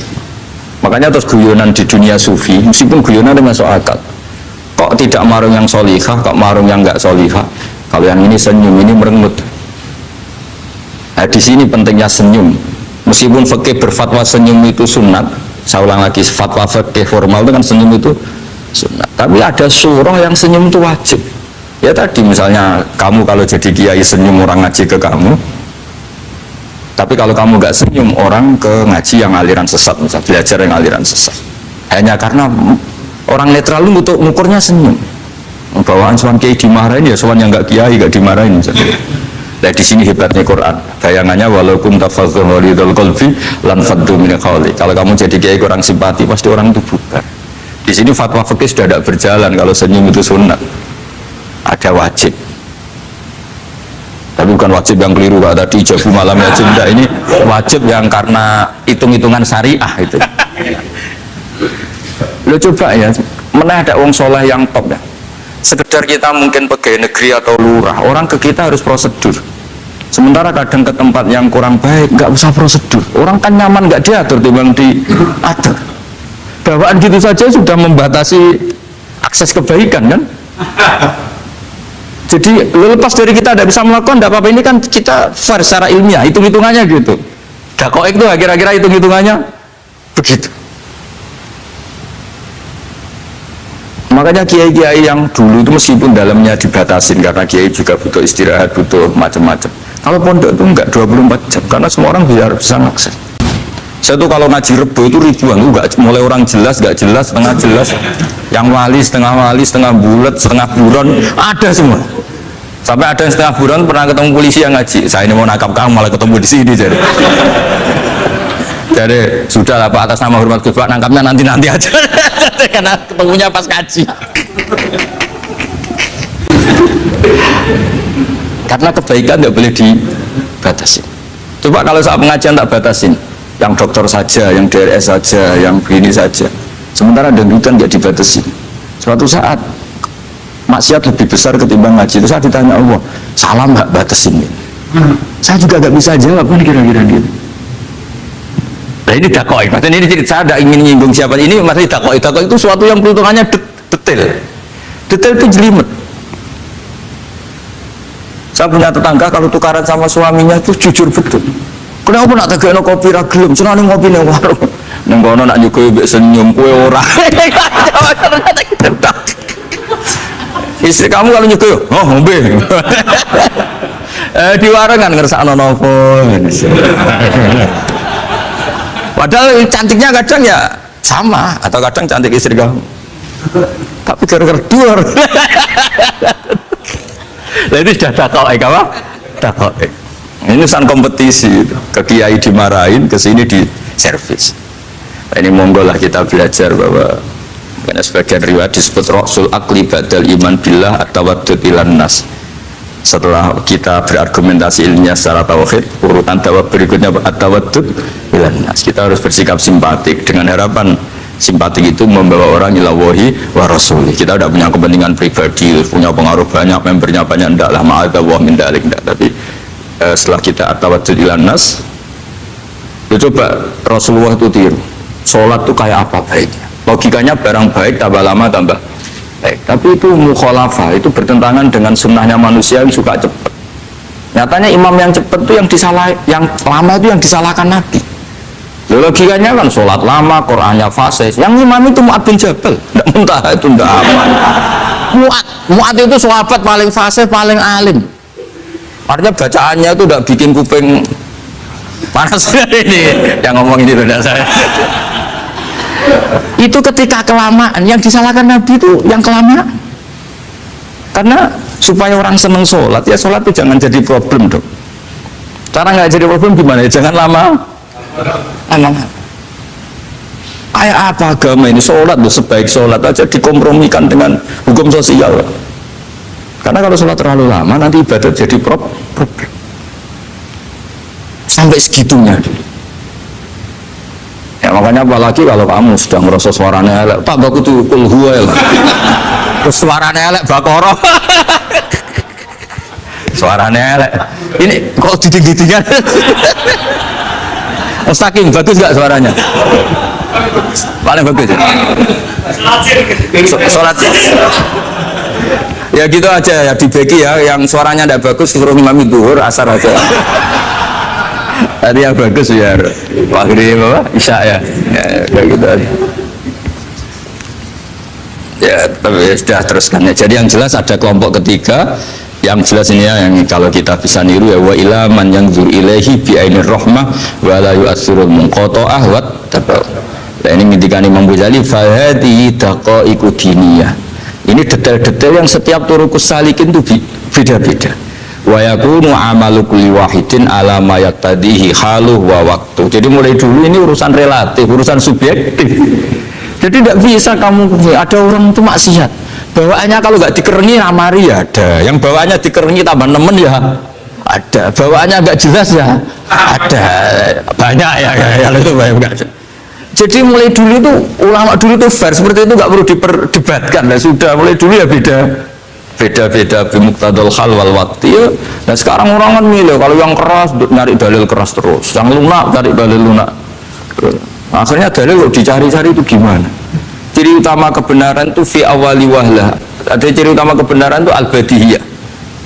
Makanya terus guyonan di dunia sufi, meskipun guyonan itu masuk akal. Kok tidak marung yang solihah, kok marung yang nggak solihah? Kalau yang ini senyum, ini merengut. Nah di sini pentingnya senyum. Meskipun fikih berfatwa senyum itu sunat, saya ulang lagi, fatwa fikih formal itu kan senyum itu sunat. Tapi ada surah yang senyum itu wajib. Ya tadi misalnya kamu kalau jadi kiai senyum orang ngaji ke kamu. Tapi kalau kamu nggak senyum orang ke ngaji yang aliran sesat, misalnya belajar yang aliran sesat. Hanya karena orang netral itu untuk ngukurnya senyum. Bawaan soal kiai dimarahin ya soal yang nggak kiai nggak dimarahin misalnya. Nah di sini hebatnya Quran. Bayangannya walaupun tafadzul walidul qalbi lan faddu min qawli. Kalau kamu jadi kiai kurang simpati pasti orang itu bubar. Di sini fatwa fikih sudah tidak berjalan kalau senyum itu sunat. Ada wajib. Tapi bukan wajib yang keliru Pak tadi jabu malam wajib enggak, ini wajib yang karena hitung-hitungan syariah itu. Lo coba ya, mana ada wong soleh yang top ya. Sekedar kita mungkin pegawai negeri atau lurah, orang ke kita harus prosedur. Sementara kadang ke tempat yang kurang baik, nggak usah prosedur. Orang kan nyaman nggak diatur, timbang diatur. Bawaan gitu saja sudah membatasi akses kebaikan kan? Jadi lepas dari kita tidak bisa melakukan, tidak apa-apa. Ini kan kita fair secara ilmiah, hitung-hitungannya gitu. Dakoik itu kira-kira hitung-hitungannya begitu. Makanya kiai-kiai yang dulu itu meskipun dalamnya dibatasin, karena kiai juga butuh istirahat, butuh macam-macam. Kalau pondok itu enggak 24 jam, karena semua orang bisa mengakses. Saya tuh kalau ngaji Rebo itu ribuan, enggak mulai orang jelas, enggak jelas, setengah jelas, yang wali, setengah bulat, setengah buron, ada semua. Sampai ada yang setengah buron pernah ketemu polisi yang ngaji. Saya ini mau nangkap kamu malah ketemu di sini jadi. Jadi sudah lah Pak, atas nama hormat Gus Pak, nangkapnya nanti aja. Karena ketemunya pas ngaji. Karena kebaikan tidak boleh dibatasi. Coba kalau saat pengajian tak batasin, yang dokter saja, yang DRS saja, yang begini saja. Sementara dangdutan tidak dibatasi. Suatu saat maksiat lebih besar ketimbang ngaji. Itu saya ditanya Allah, salam nggak batasin? Saya juga nggak bisa jawab kan kira-kira gitu. Nah ini dakoi, maksudnya ini saya tidak ingin nyinggung siapa ini, maksudnya dakoi itu suatu yang perhitungannya detail itu jelimet. Saya punya tetangga kalau tukaran sama suaminya itu jujur betul. Kenapa nak tegakno kopi ra gelem, senane ngopi ning warung. Ning kono nak nyugoi mbek senyum kowe ora. Istri kamu kalau nyugoi, oh ngombe. Di warung kan ngersakno nopo. Padahal cantiknya kadang ya sama, atau kadang cantik istri kamu. Tapi gara-gara dua. Nah itu sudah dakoi, apa? Dakoi. Ini urusan kompetisi, ke kiai dimarahin, ke sini di servis. Nah, ini monggo lah kita belajar bahwa karena sebagian riwayat disebut rasul akli badal iman billah at-tawaddud ilan nas. Setelah kita berargumentasi ilmiah secara tauhid, urutan dakwah berikutnya at-tawaddud ilan nas. Kita harus bersikap simpatik dengan harapan simpatik itu membawa orang ilawahi wa rasulih. Kita tidak punya kepentingan pribadi, punya pengaruh banyak, membernya banyak, tidaklah ma'adallah min dalik, tidak. Tapi setelah kita at-tawaddud ilan nas, ya coba Rasulullah itu tiru sholat itu kayak apa baiknya. Logikanya barang baik tambah lama tambah baik, tapi itu mukhalafah, itu bertentangan dengan sunnahnya manusia yang suka cepat. Nyatanya imam yang cepat itu yang lama itu yang disalahkan Nabi. Logikanya kan sholat lama, Qur'annya fasih. Yang imam itu Mu'ad bin Jabal, tidak muntah itu tidak aman. Mu'ad itu sahabat paling fasih, paling alim. Artinya bacaannya itu tidak bikin kuping panas. Ini yang ngomong ini tidak saya. Itu ketika kelamaan, yang disalahkan Nabi itu yang kelamaan. Karena supaya orang seneng sholat, ya sholat itu jangan jadi problem dong. Cara nggak jadi problem gimana? Ya, jangan lama. Kayak apa agama ini? Sholat loh, sebaik sholat aja dikompromikan dengan hukum sosial. Karena kalau sholat terlalu lama nanti ibadat jadi problem. Sampai segitunya. Ya makanya apalagi kalau kamu sudah merasa suaranya elek, tak baku tuh kulhuel. Terus suaranya elek bakoro. Suaranya elek. Ini kok diding-didingan. Saking bagus nggak suaranya? Paling bagus ya? Sholat ya gitu aja ya, dibagi ya, yang suaranya tidak bagus suruh imam duhur asar aja. Tadi yang bagus ya akhirnya apa? Isya ya kayak gitu aja. Ya tapi sudah teruskan ya. Jadi yang jelas ada kelompok ketiga. Yang jelas ini ya, yang kalau kita bisa niru ya, wa ila man yanzur ilaihi bi ainir rahmah wa la yu'athirul munqata'ah wa tabau. Nah ini ngendikane Imam Ghazali fa hadhihi daqaiqu diniyah. Ini detail-detail yang setiap turukus salikin itu beda-beda. Wa yakunu amalu kulli wahidin ala ma yaqtadihi haluhu wa waqtu. Jadi mulai dulu ini urusan relatif, urusan subjektif. Jadi tidak bisa kamu ada orang itu maksiat, bawaannya kalau nggak dikerengi amari ya ada, yang bawaannya dikerengi tambah nemen ya ada, bawaannya nggak jelas ya ada, banyak ya kalau itu banyak. Jadi mulai dulu itu ulama dulu itu fair seperti itu, nggak perlu diperdebatkan lah, sudah mulai dulu ya beda beda-beda bimuktadul hal wal waktu ya. Nah sekarang orang kan milih, kalau yang keras nyari dalil keras terus, yang lunak cari dalil lunak. Akhirnya dalil dicari-cari itu gimana? Ciri utama kebenaran itu fi awali wahlah. Ada ciri utama kebenaran itu al-badihiyah.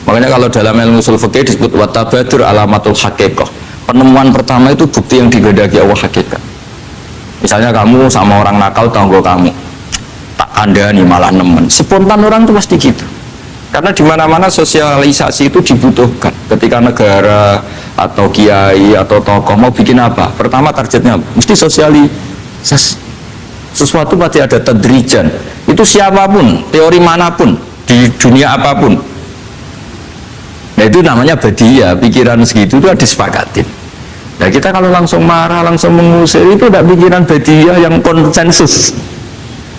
Makanya kalau dalam ilmu ushul fikih disebut watabadur alamatul haqiqah. Penemuan pertama itu bukti yang digandaki Allah hakikat. Misalnya kamu sama orang nakal tanggo kamu, tak kandani malah nemen. Spontan orang itu pasti gitu. Karena di mana-mana sosialisasi itu dibutuhkan. Ketika negara atau kiai atau tokoh mau bikin apa, pertama targetnya mesti sosialisasi. Sesuatu pasti ada tadrijan. Itu siapapun, teori manapun, di dunia apapun. Nah itu namanya badiyah, pikiran segitu itu disepakatin. Nah kita kalau langsung marah, langsung mengusir, itu tidak pikiran badiyah yang konsensus.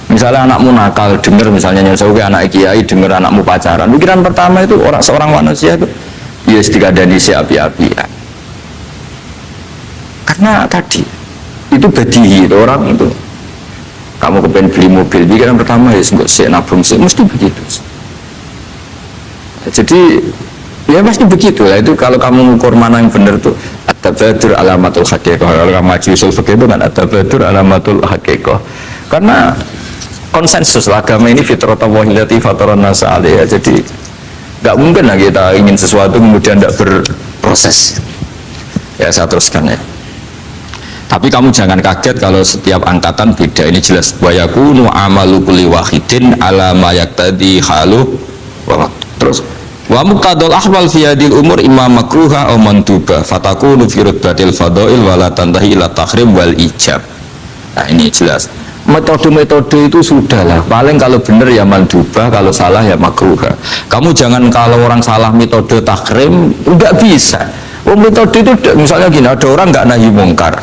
Misalnya anakmu nakal, dengar misalnya nyesauke anak kiai, dengar anakmu pacaran, pikiran pertama itu orang seorang manusia itu ya dikadani si api-apian. Karena tadi itu badihi, itu orang itu kamu kepengen beli mobil, pikiran pertama ya enggak sih nabung sih, mesti begitu. Jadi ya pasti begitu lah. Itu kalau kamu mengukur mana yang benar tuh at-tabadur alamatul haqiqah. Kalau kamu ngaji usul fikih itu kan at-tabadur alamatul haqiqah. Karena konsensus agama ini fitratallahi allati fataran nasa 'alaiha. Jadi nggak mungkin lah kita ingin sesuatu kemudian tidak berproses. Ya saya teruskan ya. Tapi kamu jangan kaget kalau setiap angkatan beda. Ini jelas wa yakunu amalu kulli wahidin ala ma yaqtadi halu wa terus wa muqaddal ahwal fi hadil umur imam makruha aw manduba fatakunu fi rutbatil fadail wala tantahi ila tahrim wal ijab. Nah ini jelas metode-metode itu sudahlah, paling kalau benar ya manduba, kalau salah ya makruha. Kamu jangan kalau orang salah metode tahrim enggak bisa. Metode itu misalnya gini, ada orang enggak nahi mungkar,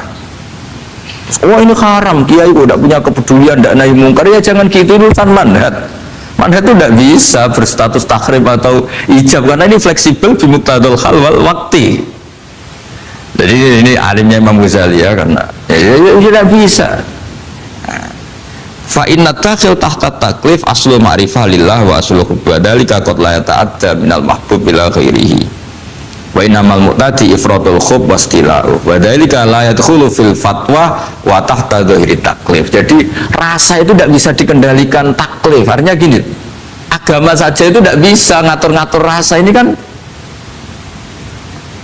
oh ini haram, kiai kok enggak punya kepedulian enggak nahi mungkar, ya jangan gitu, itu urusan manhat. Manhat itu tidak bisa berstatus tahrim atau ijab karena ini fleksibel bimuktadul hal wal wakti. Jadi ini alimnya Imam Ghazali ya, karena tidak bisa. Fa inna takhil tahta taklif aslu ma'rifah lillah wa aslu hubba dalika qad la yata'adda minal mahbub ila ghairihi wa innamal mu'tadi ifratul khub wastila'u wa dalika la yadkhulu fil fatwa wa tahta dhahiri taklif. Jadi rasa itu tidak bisa dikendalikan taklif. Artinya gini, agama saja itu tidak bisa ngatur-ngatur rasa. Ini kan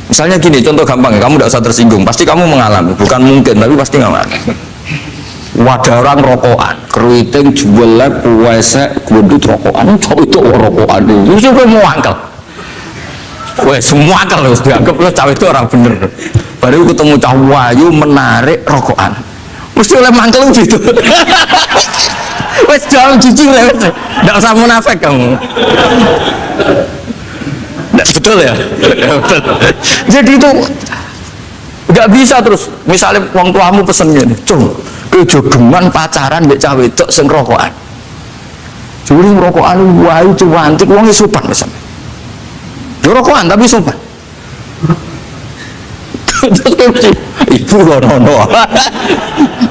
misalnya gini, contoh gampang, kamu tidak usah tersinggung, pasti kamu mengalami, bukan mungkin tapi pasti mengalami. Wadah orang rokokan, keriting, jual lab, puasa, gendut rokokan, cowok itu rokokan itu juga mau angkel. Wes semua angkel harus dianggap lo cowok itu orang bener. Baru ketemu cowok wayu menarik rokokan, mesti oleh mangkel gitu. Wes jangan jujur ya, tidak usah munafik kamu. Betul ya, betul. Jadi itu nggak bisa terus. Misalnya wong tuamu pesennya nih, cung, kejogeman pacaran mbek cawe itu sing rokokan. Juri rokokan wae cuantik wong sopan misalnya. Yo rokokan tapi sopan. Ibu ngono.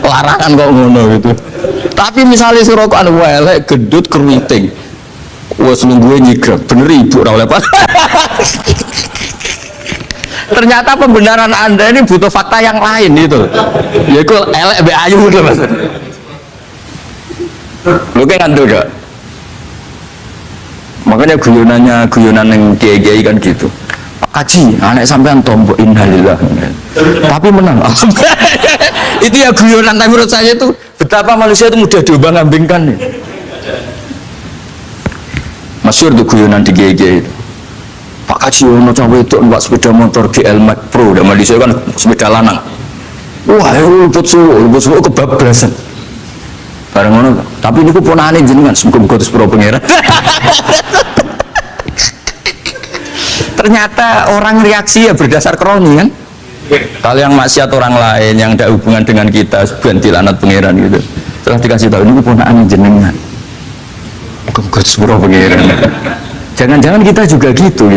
Larangan kok ngono gitu. Tapi misalnya si rokokan wae elek gendut keriting. Wes nungguin nyigrek, bener ibu ora oleh Pak. Ternyata pembenaran Anda ini butuh fakta yang lain itu. Yaitu elek be ayu gitu Mas. Lu kayak ngantuk gak? Makanya guyonan yang kiai-kiai kan gitu. Pak Kaji, anak sampean tombok innalillah. Tapi menang. Itu ya guyonan, tapi menurut saya itu betapa manusia itu mudah diobang-ambingkan nih. Masyhur tuh guyonan di GG itu. Pak Kaji ono cawe itu numpak sepeda motor GL Max Pro, dan di kan sepeda lanang. Wah, luput suwo kebablasan. Bareng ngono, tapi niku ponakane jenengan muga-muga terus pro pangeran. Ternyata orang reaksi ya berdasar kroni kan. Kalau yang maksiat orang lain yang ada hubungan dengan kita ganti lanat pangeran gitu. Setelah dikasih tahu niku ponakane jenengan. Muga-muga sepuro pangeran. Jangan-jangan kita juga gitu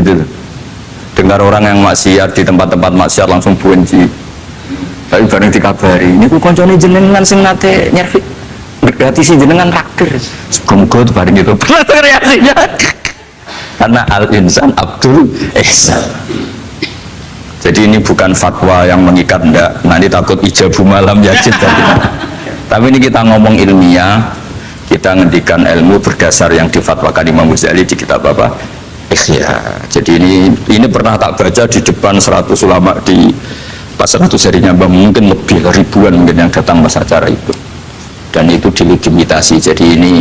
dengar orang yang maksiat di tempat-tempat maksiat langsung benci. Tapi bareng dikabari ini ku koncone jenengan sing nate nyervi gratis jenengan raktir. Muga-muga itu bareng gitu. Reaksinya karena al-insan abdul ihsan. Jadi ini bukan fatwa yang mengikat, enggak, nanti takut ijabu malam yajid tadi. Tapi ini kita ngomong ilmiah, kita ngendikan ilmu berdasar yang difatwakan Imam Ghazali di kitab apa? Ikhya. Jadi ini pernah tak baca di depan 100 ulama di pas 100 harinya mungkin lebih ribuan mungkin yang datang pas acara itu. Dan itu dilegitimasi. Jadi ini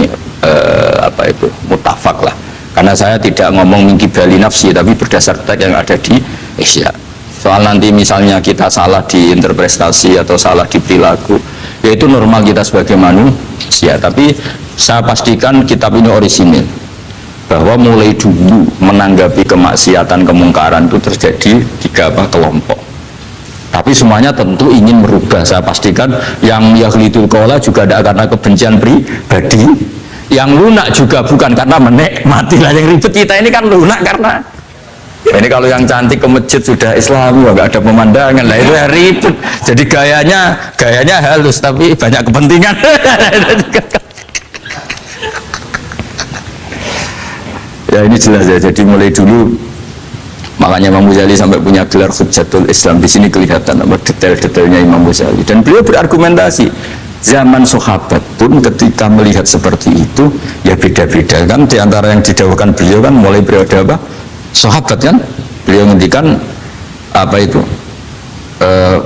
mutafak lah. Karena saya tidak ngomong mingkibali nafsi, tapi berdasar teks yang ada di Ihya. Soal nanti misalnya kita salah di interpretasi atau salah di perilaku, yaitu normal kita sebagai manusia. Tapi saya pastikan kitab ini orisinil, bahwa mulai dulu menanggapi kemaksiatan, kemungkaran itu terjadi 3 kelompok. Tapi semuanya tentu ingin merubah. Saya pastikan yang yahlidul qola juga ada karena kebencian pribadi, yang lunak juga bukan karena menikmati. Lah yang ribet kita ini kan lunak karena ini kalau yang cantik ke masjid sudah Islami, nggak ada pemandangan, lah itu yang ribet. Jadi gayanya halus tapi banyak kepentingan. Ya ini jelas ya. Jadi mulai dulu makanya Imam Ghazali sampai punya gelar Hujjatul Islam. Di sini kelihatan apa detail-detailnya Imam Ghazali. Dan beliau berargumentasi. Zaman sahabat pun ketika melihat seperti itu ya beda-beda kan. Di antara yang didawahkan beliau kan mulai periode apa? Sahabat kan. Beliau ngendikan apa itu?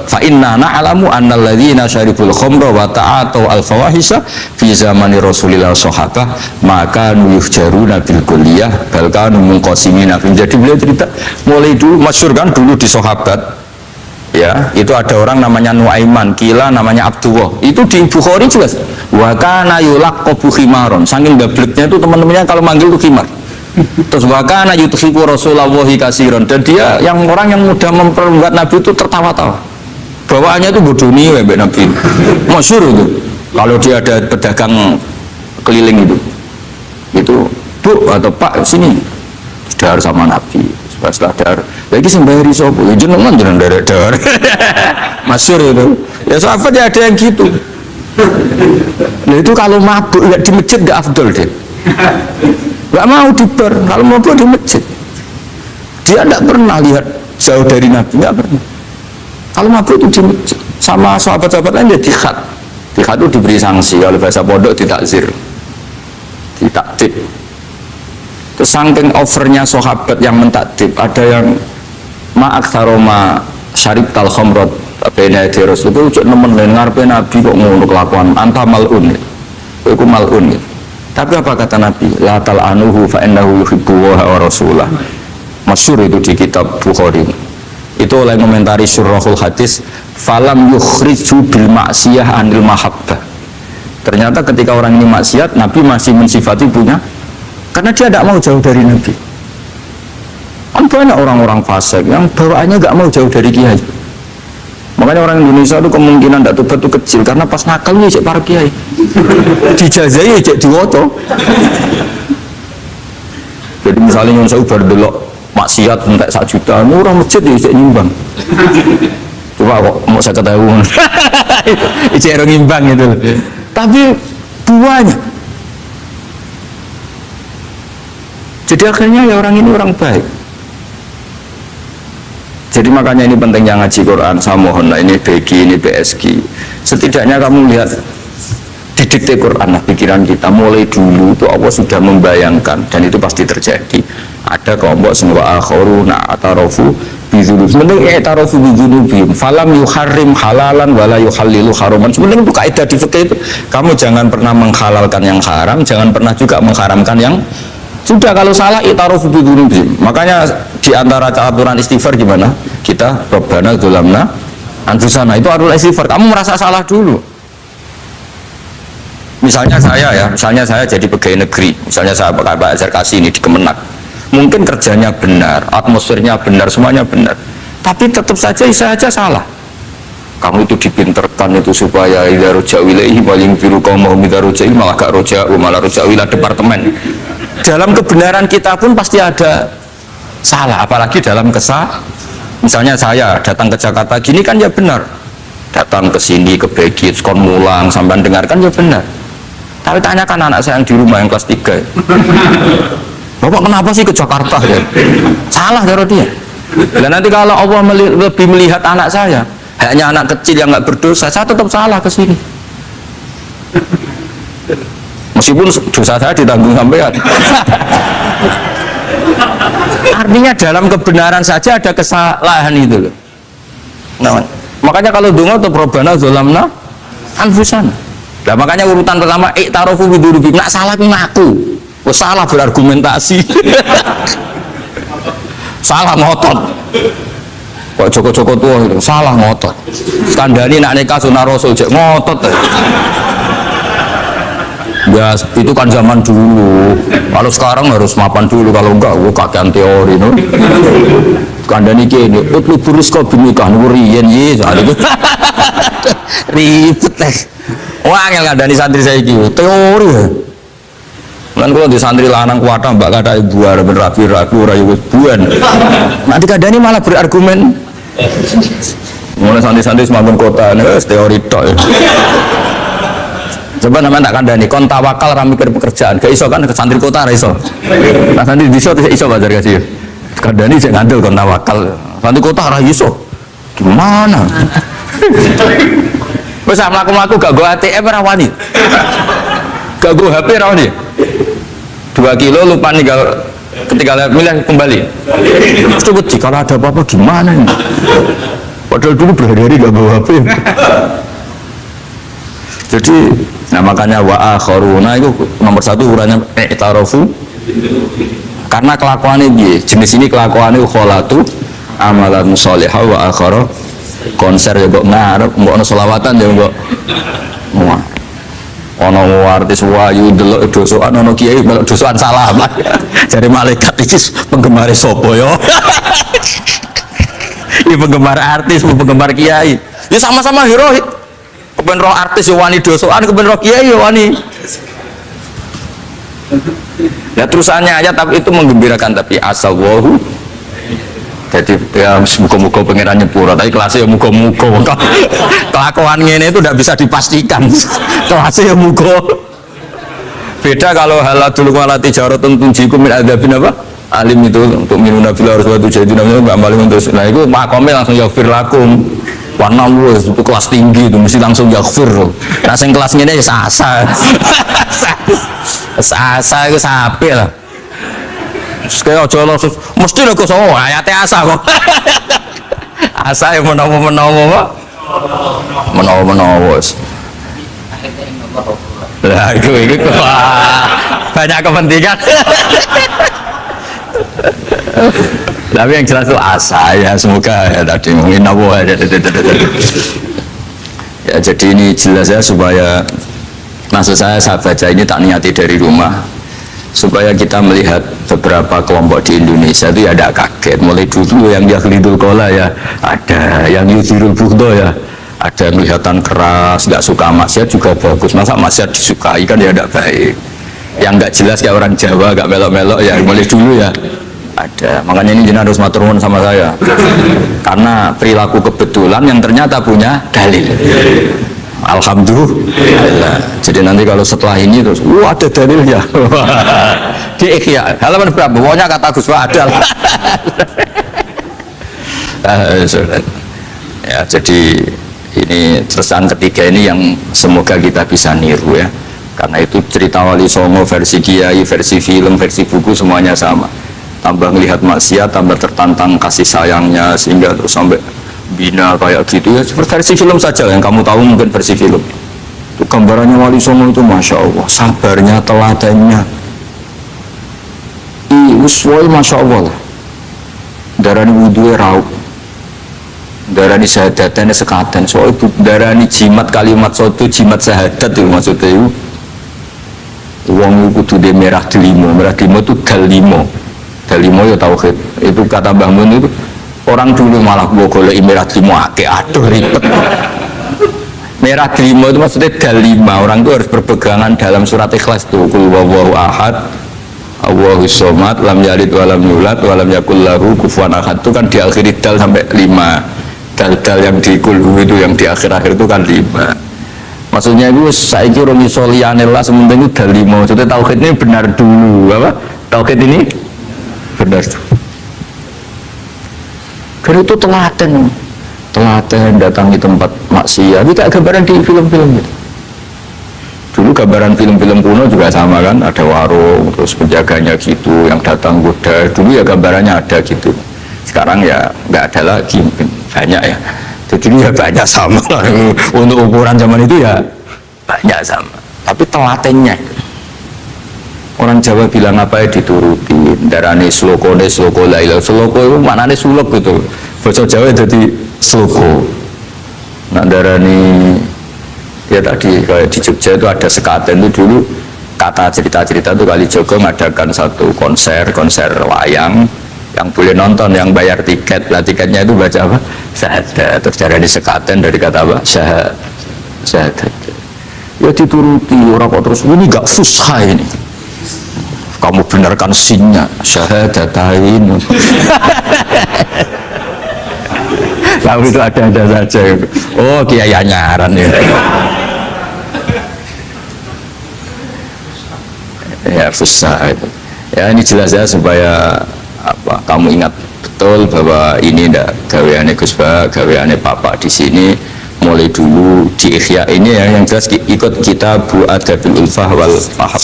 Fa inna na'lamu annal ladzina syaribul khamra wa ta'atu al-fawahisha fi zamani Rasulillah sahabah maka yuhjaruna bil kulliyah bal kanu munqasimina. Jadi beliau cerita mulai dulu masyhur kan dulu di sahabat ya, itu ada orang namanya Nuaiman, kila namanya Abdullah. Itu di Bukhari jelas. Wa kana yulaqabu khimaron. Saking gableknya itu teman-temannya kalau manggil itu khimar. Terus wakana yuthibu Rasulullah kasiron, dan dia yang orang yang mudah memperbuat Nabi itu tertawa-tawa. Bawaannya itu bodoni mbak Nabi. Masyhur itu. Kalau dia ada pedagang keliling itu Bu atau Pak sini dahar sama Nabi. Setelah dahar lagi sembari sopo jenengan dahar. Masyhur itu. Ya sahabat ya ada yang gitu. Nah itu kalau mabuk ya di masjid gak afdol deh. Gak mau di bar, kalau mau di masjid. Dia tidak pernah lihat jauh dari Nabi, nggak pernah. Kalau mabuk itu di masjid, sama sahabat-sahabat lain dia dikhat. Dikhat itu diberi sanksi, kalau bahasa pondok ditakzir, ditaktib. Terus saking overnya sahabat yang mentakdib, ada yang ma'aktharoma syarib tal khomrot bena dirus itu ucap nemen ngarepe Nabi kok ngono kelakuan anta malun itu malun. Tapi apa kata Nabi? La tal'anuhu fa innahu yuhibbu wa rasulah. Masyhur itu di kitab Bukhari. Itu oleh komentari Syurahul Hadis, falam yukhriju bil maksiyah anil mahabbah. Ternyata ketika orang ini maksiat, Nabi masih mensifati punya, karena dia tidak mau jauh dari Nabi. Kan banyak orang-orang fasik yang bawaannya nggak mau jauh dari kiai. Makanya orang Indonesia itu kemungkinan tidak tobat itu kecil karena pas nakal nih cek para kiai dijazai cek diwoto. Jadi misalnya yang saya ubar delok maksiat entek 1 juta, orang masjid ya cek nyumbang. Coba kok mau saya ketahui cek orang nyimbang itu. Tapi buahnya. Jadi akhirnya ya orang ini orang baik. Jadi makanya ini pentingnya ngaji Quran. Saya mohon lah, ini BG, ini PSG. Setidaknya kamu lihat didikte Quran lah pikiran kita. Mulai dulu itu Allah sudah membayangkan, dan itu pasti terjadi. Ada kelompok semua akhoruna atarofu bizulub. Sebenarnya atarofu bizulubim. Falam yuharrim halalan wala yuhallilu haruman. Sebenarnya itu kaidah di fikih itu. Kamu jangan pernah menghalalkan yang haram, jangan pernah juga mengharamkan yang sudah. Kalau salah itarofu bizulubim. Makanya di antara aturan istighfar gimana? Kita Rabbana dzulamna anfusana, itu aturan istighfar. Kamu merasa salah dulu. Misalnya saya jadi pegawai negeri, misalnya saya Pak Zarkasi ini di Kemenak. Mungkin kerjanya benar, atmosfernya benar, semuanya benar. Tapi tetap saja saya aja salah. Kamu itu dipinterkan itu supaya idza roja'u ilaihi waling biru qaumahum idza roja'il malah gak roja'u malah roja'u ila departemen. Dalam kebenaran kita pun pasti ada salah, apalagi dalam misalnya saya datang ke Jakarta gini kan ya benar, datang ke sini ke Begit kon mulang sampai dengarkan ya benar. Tapi tanyakan anak saya yang di rumah yang kelas 3 Bapak kenapa sih ke Jakarta ya? Salah cara dia. Dan nanti kalau Allah lebih melihat anak saya, hanya anak kecil yang nggak berdosa, saya tetap salah ke sini. Meskipun dosa saya ditanggung sampean. Artinya dalam kebenaran saja ada kesalahan itu loh. Nah, makanya kalau donga atau Rabbana zalamna anfusana. Nah, makanya urutan pertama i'tarofu bidurubi. Nak salah ngaku. Oh, salah berargumentasi. Salah ngotot. Kok Joko-Joko tua itu salah ngotot. Kandhani nak nikah sunah Rasul jek ngotot. Ya itu kan zaman dulu. Kalau sekarang harus mapan dulu, kalau enggak gue kakean teori no. Kandani kene utlu burus kok binikah nuriyen ye soal itu. Ribet teh. Wah angel kandani santri saya iki teori ya. Lan kula di santri lanang kuwatah mbak kata ibu arep rapi-rapi ora yo buan. Nanti kandani malah berargumen. Mulai santri-santri semakin kota teori tok. Coba namanya tak kandani, kon tawakal ra mikir pekerjaan, gak iso kan ke santri kota ra iso. Nah santri iso bajar kasih. Kandani sik ngandel kon tawakal. Santri kota ra iso. Gimana? Wis mlaku-mlaku gak go ATM ora wani. Gak go HP ra wani. 2 kilo lupa ninggal ketika milih kembali. Coba kalau ada apa-apa gimana ini? Padahal dulu berhari-hari gak bawa HP. Jadi nah makanya wa akharuna itu nomor 1 ukurannya i'tarofu karena kelakuannya dia jenis ini kelakuannya kholatu amalan sholihah wa akhara konser ya kok ngarep mbok ono selawatan ya mbok ono artis wayu delok dosokan ono kiai melok dosokan salaman jadi malaikat iki penggemar sapa ya ini penggemar artis penggemar kiai ya sama-sama heroik kepen roh artis ya wani dosokan kepen roh kiai ya wani ya terusannya aja tapi itu menggembirakan tapi asal wahu jadi ya muka-muka pengiran nyepura tapi kelasnya ya muka-muka kelakuan ini itu tidak bisa dipastikan kelasnya ya muka beda kalau halal dulu walati jaratun tunjiku min adabin apa alim itu untuk minuna fil harus waktu jadi namanya mbak maling untuk nah itu makomnya langsung yaghfir lakum warna luas itu kelas tinggi itu mesti langsung yaghfir nah yang kelas ini ya sasa sasa itu sapi lah sekali aja langsung mesti lah kok sama ayatnya asa kok asa yang menawa lah itu banyak kepentingan tapi yang jelas itu asa ya semoga ya tadi mungkin ya jadi ini jelas ya supaya maksud saya baca ini tak niati dari rumah supaya kita melihat beberapa kelompok di Indonesia itu ya ada kaget mulai dulu yang yakhlidul kola ya ada yang yudhirul bughdo ya ada yang kelihatan keras nggak suka maksiat juga bagus masa maksiat disukai kan ya tidak baik yang nggak jelas kayak orang Jawa nggak melok-melok ya mulai dulu ya ada makanya ini jenah harus matur nuwun sama saya karena perilaku kebetulan yang ternyata punya dalil alhamdulillah jadi nanti kalau setelah ini terus ada dalilnya di Ikhya halaman berapa pokoknya kata Gus ada ya jadi ini terusan ketiga ini yang semoga kita bisa niru ya karena itu cerita Wali Songo versi kiai versi film versi buku semuanya sama tambah melihat maksiat tambah tertantang kasih sayangnya sehingga terus sampai bina kayak gitu ya versi film saja yang kamu tahu mungkin versi film itu gambarannya Wali Songo itu Masya Allah sabarnya teladannya uswoi Masya Allah lah darani wudhunya raup darani syahadatnya sekatan soal darani jimat kalimat sotu jimat syahadat itu maksudnya itu uang kudu de merah delimo itu dalimo ya tauhid itu kata Mbah Mun itu orang dulu malah golek merah delimo akeh aduh ribet merah delimo itu maksudnya dalima orang itu harus berpegangan dalam surat Ikhlas tuh kul huwallahu ahad Allahus somad lam yalid walam yulad walam yakul lahu kufuwan ahad itu kan diakhiri dal sampai 5 dal yang di kulhu itu yang di akhir-akhir itu kan 5 maksudnya itu saiki rong iso liyane lah sementing itu dalima maksudnya tauhid ini benar dulu apa Tauhid ini benar. Karena itu telaten datangi tempat maksiat. Itu kayak gambaran di film-film gitu. Dulu gambaran film-film kuno juga sama kan, ada warung, terus penjaganya gitu, yang datang goda. Dulu ya gambarannya ada gitu. Sekarang ya nggak ada lagi, mungkin banyak ya. Jadi ya banyak sama. Untuk ukuran zaman itu ya banyak sama. Tapi telatennya, orang Jawa bilang apa ya dituruti. Darane sloko la ilaha sloko itu maknanya suluk gitu. Bahasa Jawa jadi sloko. Nah darane ya tadi kayak di Jogja itu ada sekaten itu dulu kata cerita-cerita itu Kalijogo mengadakan satu konser wayang yang boleh nonton, yang bayar tiket. Lah tiketnya itu baca apa? Syahadat. Terus dari sekaten dari kata apa? Syahadat. Ya dituruti orang kok terus ini gak fusha ini. Kamu benarkan sinnya syahadatain. Lalu itu ada saja. Oh kiai nyaran ya. Ya fusha itu. Ya ini jelas ya supaya apa kamu ingat betul bahwa ini ndak gaweane Gus Ba, gaweane Papa di sini mulai dulu di Ihya ini ya, yang jelas ikut kita Bu Adabil Ulfah wal Mahab.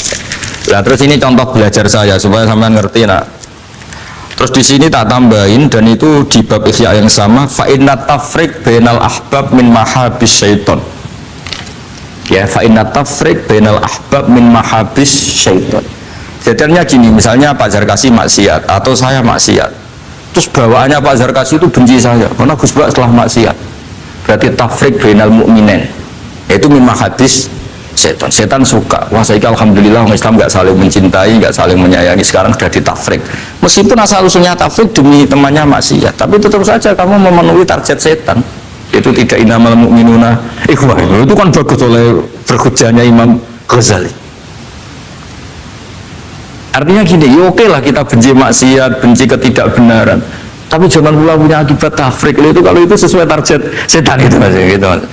Nah terus ini contoh belajar saya supaya sampean ngerti. Nah terus di sini tak tambahin, dan itu di bab Ihya yang sama, fa inna tafriq bainal ahbab min mahabis syaiton. Ya, fa inna tafriq bainal ahbab min mahabis syaiton. Jadinya gini, misalnya Pak Zarkasi maksiat atau saya maksiat, terus bawaannya Pak Zarkasi itu benci saya karena Gus Bak setelah maksiat. Berarti tafriq bainal mu'minin, yaitu min mahabis setan. Setan suka, wah saya alhamdulillah orang Islam nggak saling mencintai, nggak saling menyayangi, sekarang sudah ditafrik. Meskipun asal usulnya tafrik demi temannya maksiat, tapi tetap saja kamu memenuhi target setan, yaitu tidak innamal mu'minuna ikhwah. Itu kan bagus oleh berhujahnya Imam Ghazali. Artinya gini, ya oke lah kita benci maksiat, benci ketidakbenaran, tapi jangan pula punya akibat tafrik. Itu kalau itu sesuai target setan itu mas, gitu mas.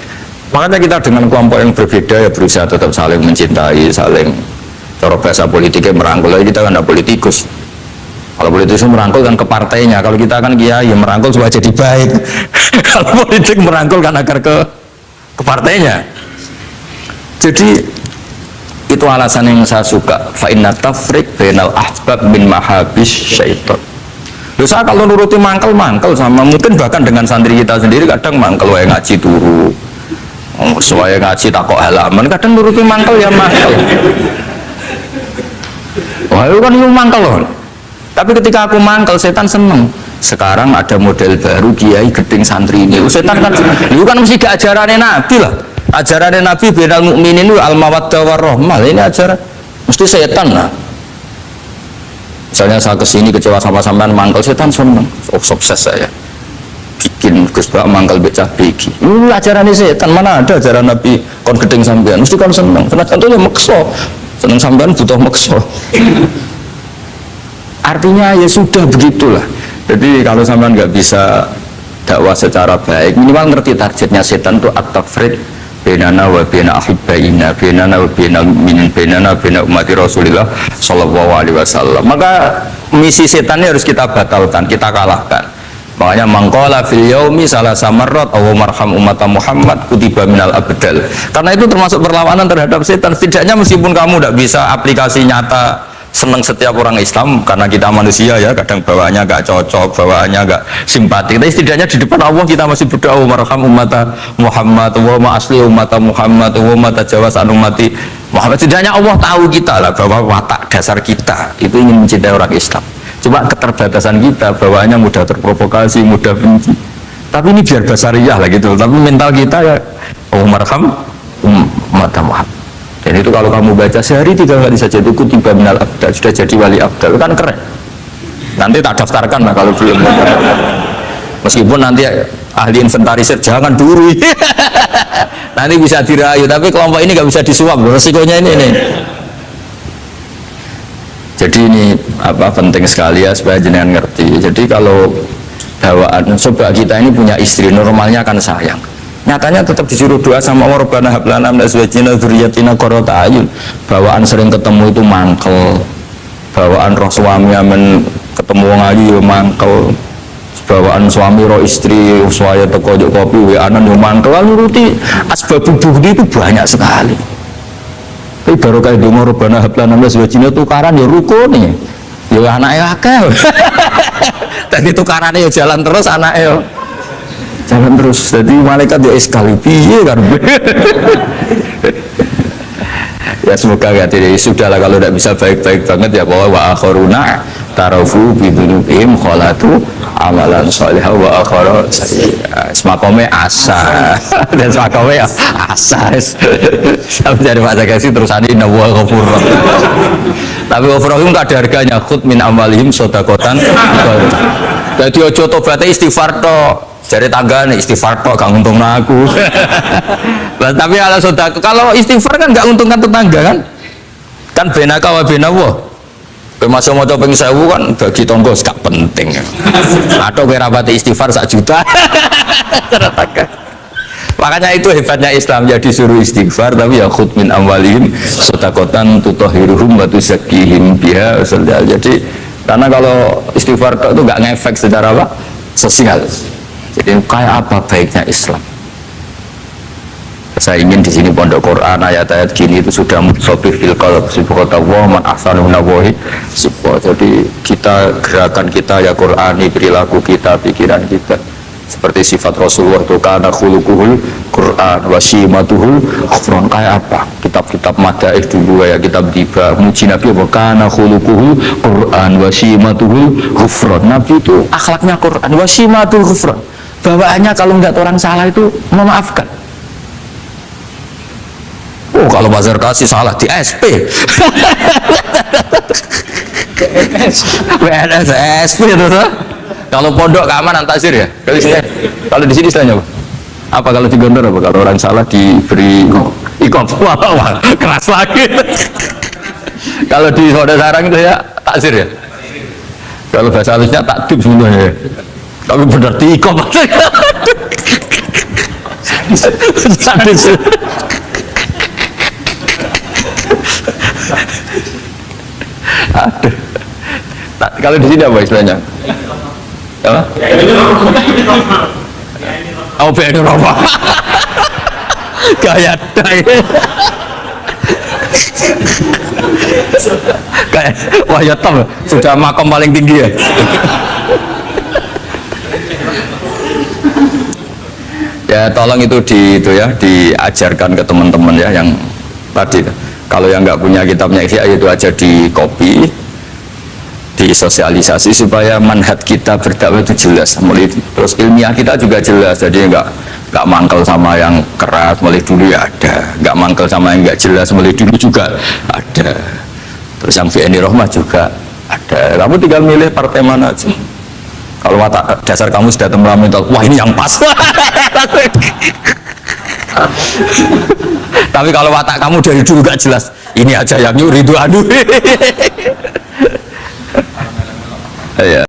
Makanya kita dengan kelompok yang berbeda ya berusaha tetap saling mencintai, saling, cara bahasa politiknya merangkul. Kita kan ada politikus. Kalau politikus merangkul kan ke partainya, kalau kita kan kiai merangkul supaya jadi baik. Kalau politik merangkul kan agar ke partainya. Jadi itu alasan yang saya suka. Fa inna tafriq bainal ahbab min mahabis syaiton. Loh, saya kalau nuruti mangkel sama, mungkin bahkan dengan santri kita sendiri kadang mangkel wae ngaji turu. Soalnya ngaji tak kok halaman, kadang nuruti mangkel ya mangkel. Wah itu kan itu mangkel loh. Tapi ketika aku mangkel, setan seneng. Sekarang ada model baru kiai gedeng santri ini. Setan kan, itu kan mesti ke ajarannya Nabi lah. Ajarannya Nabi bainal mukminin itu al-mawaddah warahmah. Ini ajaran mesti setan lah. Misalnya saya kesini kecewa sama sampean mangkel, setan seneng. Oh sukses saya. Bikin Gus Bak mangkel becah begi. Ini ajarannya setan, mana ada ajaran Nabi kon gedeng sampean. Mesti kon seneng. Karena contohnya makso. Seneng sampean butuh makso. Artinya ya sudah begitulah. Jadi kalau sampean nggak bisa dakwah secara baik, minimal ngerti targetnya setan itu at-tafriq bainana wa baina ahibbaina, bainana wa bainal mu'minin, bainana baina ummati Rasulillah sallallahu alaihi wasallam. Maka misi setan ini harus kita batalkan, kita kalahkan. Makanya mangqala fil yaumi salasa marrat aw marham ummata Muhammad kutiba minal abdal. Karena itu termasuk perlawanan terhadap setan. Setidaknya meskipun kamu tidak bisa aplikasi nyata senang setiap orang Islam, karena kita manusia ya, kadang bawaannya gak cocok, bawaannya gak simpati, tapi setidaknya di depan Allah kita masih berdoa marham ummata Muhammad wa asli ummata Muhammad wa tajawaz an ummati Muhammad. Setidaknya Allah tahu kita lah bahwa watak dasar kita itu ingin mencintai orang Islam. Cuma keterbatasan kita, bawaannya mudah terprovokasi, mudah benci. Tapi ini biar basariyah lah gitu. Tapi mental kita ya marham ummata Muhammad. Dan itu kalau kamu baca sehari 3 kali saja itu kutiba minal abdal, sudah jadi wali abdal, kan keren. Nanti tak daftarkan lah kalau belum. Meskipun nanti ahli inventarisir jangan duri. Nanti bisa dirayu, tapi kelompok ini nggak bisa disuap, resikonya ini nih. Jadi ini apa penting sekali ya supaya jenengan ngerti. Jadi kalau bawaan coba kita ini punya istri, normalnya akan sayang. Nyatanya tetap disuruh doa sama Allah, Rabbana hab lana min azwajina dzurriyyatina qurrata a'yun. Bawaan sering ketemu itu mangkel. bawaan roh suami amen ketemu wong ayu yo mangkel, bawaan suami roh istri saya teko juk kopi anan yo mangkel, nuruti asbabul bughdi itu banyak sekali. Tapi baru kali donga Rabbana hab lana min azwajina tukaran ya rukune ya anake akeh. Tadi tukarannya ya jalan terus, anaknya ya jalan terus. Jadi malaikat ya sekali piye kan. Ya semoga ya tidak sudahlah kalau tidak bisa baik-baik banget ya, bahwa wa akharuna tarafu bidunubihim kholatu amalan sholihah wa akhara sayyi'ah. Semakome asa dan semakome ya asa. Sampai dari Pak Zagasi terusannya inna wa ghafur. Tapi ghafur itu tak ada harganya. Khud min amalihim sodakotan. Jadi ojo tobatnya istighfar toh. Jadi tangga nih istighfar toh gak nguntungna aku. Tapi kalau sodako, kalau istighfar kan gak nguntungkan tetangga kan? Kan benaka wa benawa. Masuk mau coba pengisawu kan bagi tonggo gak penting. Atau kerabati istighfar 1 juta. Makanya itu hebatnya Islam, jadi suruh istighfar tapi ya khud min amwalihim sodakotan tutahhiruhum wa tuzakkihim biha. Jadi karena kalau istighfar itu nggak ngefek secara apa? Sosial. Jadi kayak apa baiknya Islam? Saya ingin di sini pondok Quran ayat-ayat gini itu sudah musobir fil qalb subhanallah man ahsanu minallahi subhan. Jadi kita gerakan kita ya Qurani, perilaku kita, pikiran kita seperti sifat Rasulullah itu kana khuluquhul Quran wa simatuhul ghufran. Kayak apa? Kitab-kitab madaih dulu ya, kitab tiba muji Nabi apa kana khuluquhul Quran wa simatuhul ghufran. Nabi itu akhlaknya Quran wa simatul ghufran. Bawaannya kalau nggak orang salah itu memaafkan. Oh kalau Bazar kasih salah di SP. PNS SP itu tuh. Kalau pondok keamanan takzir ya. Kalau di sini istilahnya apa? Apa kalau di Gondor apa? Kalau orang salah diberi ikop. Wah, keras lagi. Kalau di Soda Sarang itu ya takzir ya. Kalau bahasa halusnya takdib sebenarnya. Tapi benar diikop. Sadis. Aduh. Kalau di sini apa istilahnya? Apa? Oh, BNI Roma. Gaya dai. Kayak wah ya tom sudah makom paling tinggi ya. Ya tolong itu diajarkan ke teman-teman ya yang tadi. Kalau yang nggak punya kitabnya Ihya itu aja di copy, disosialisasi supaya manhaj kita berdakwah itu jelas. Mulai terus ilmiah kita juga jelas, jadi nggak mangkel sama yang keras mulai dulu ya ada, nggak mangkel sama yang nggak jelas mulai dulu juga ada. Terus yang BNI Rahmah juga ada. Kamu tinggal milih partai mana aja. Kalau watak dasar kamu sudah temperamental, wah ini yang pas. Tapi kalau watak kamu dari dulu gak jelas, ini aja yang yuridu aduh. Ya.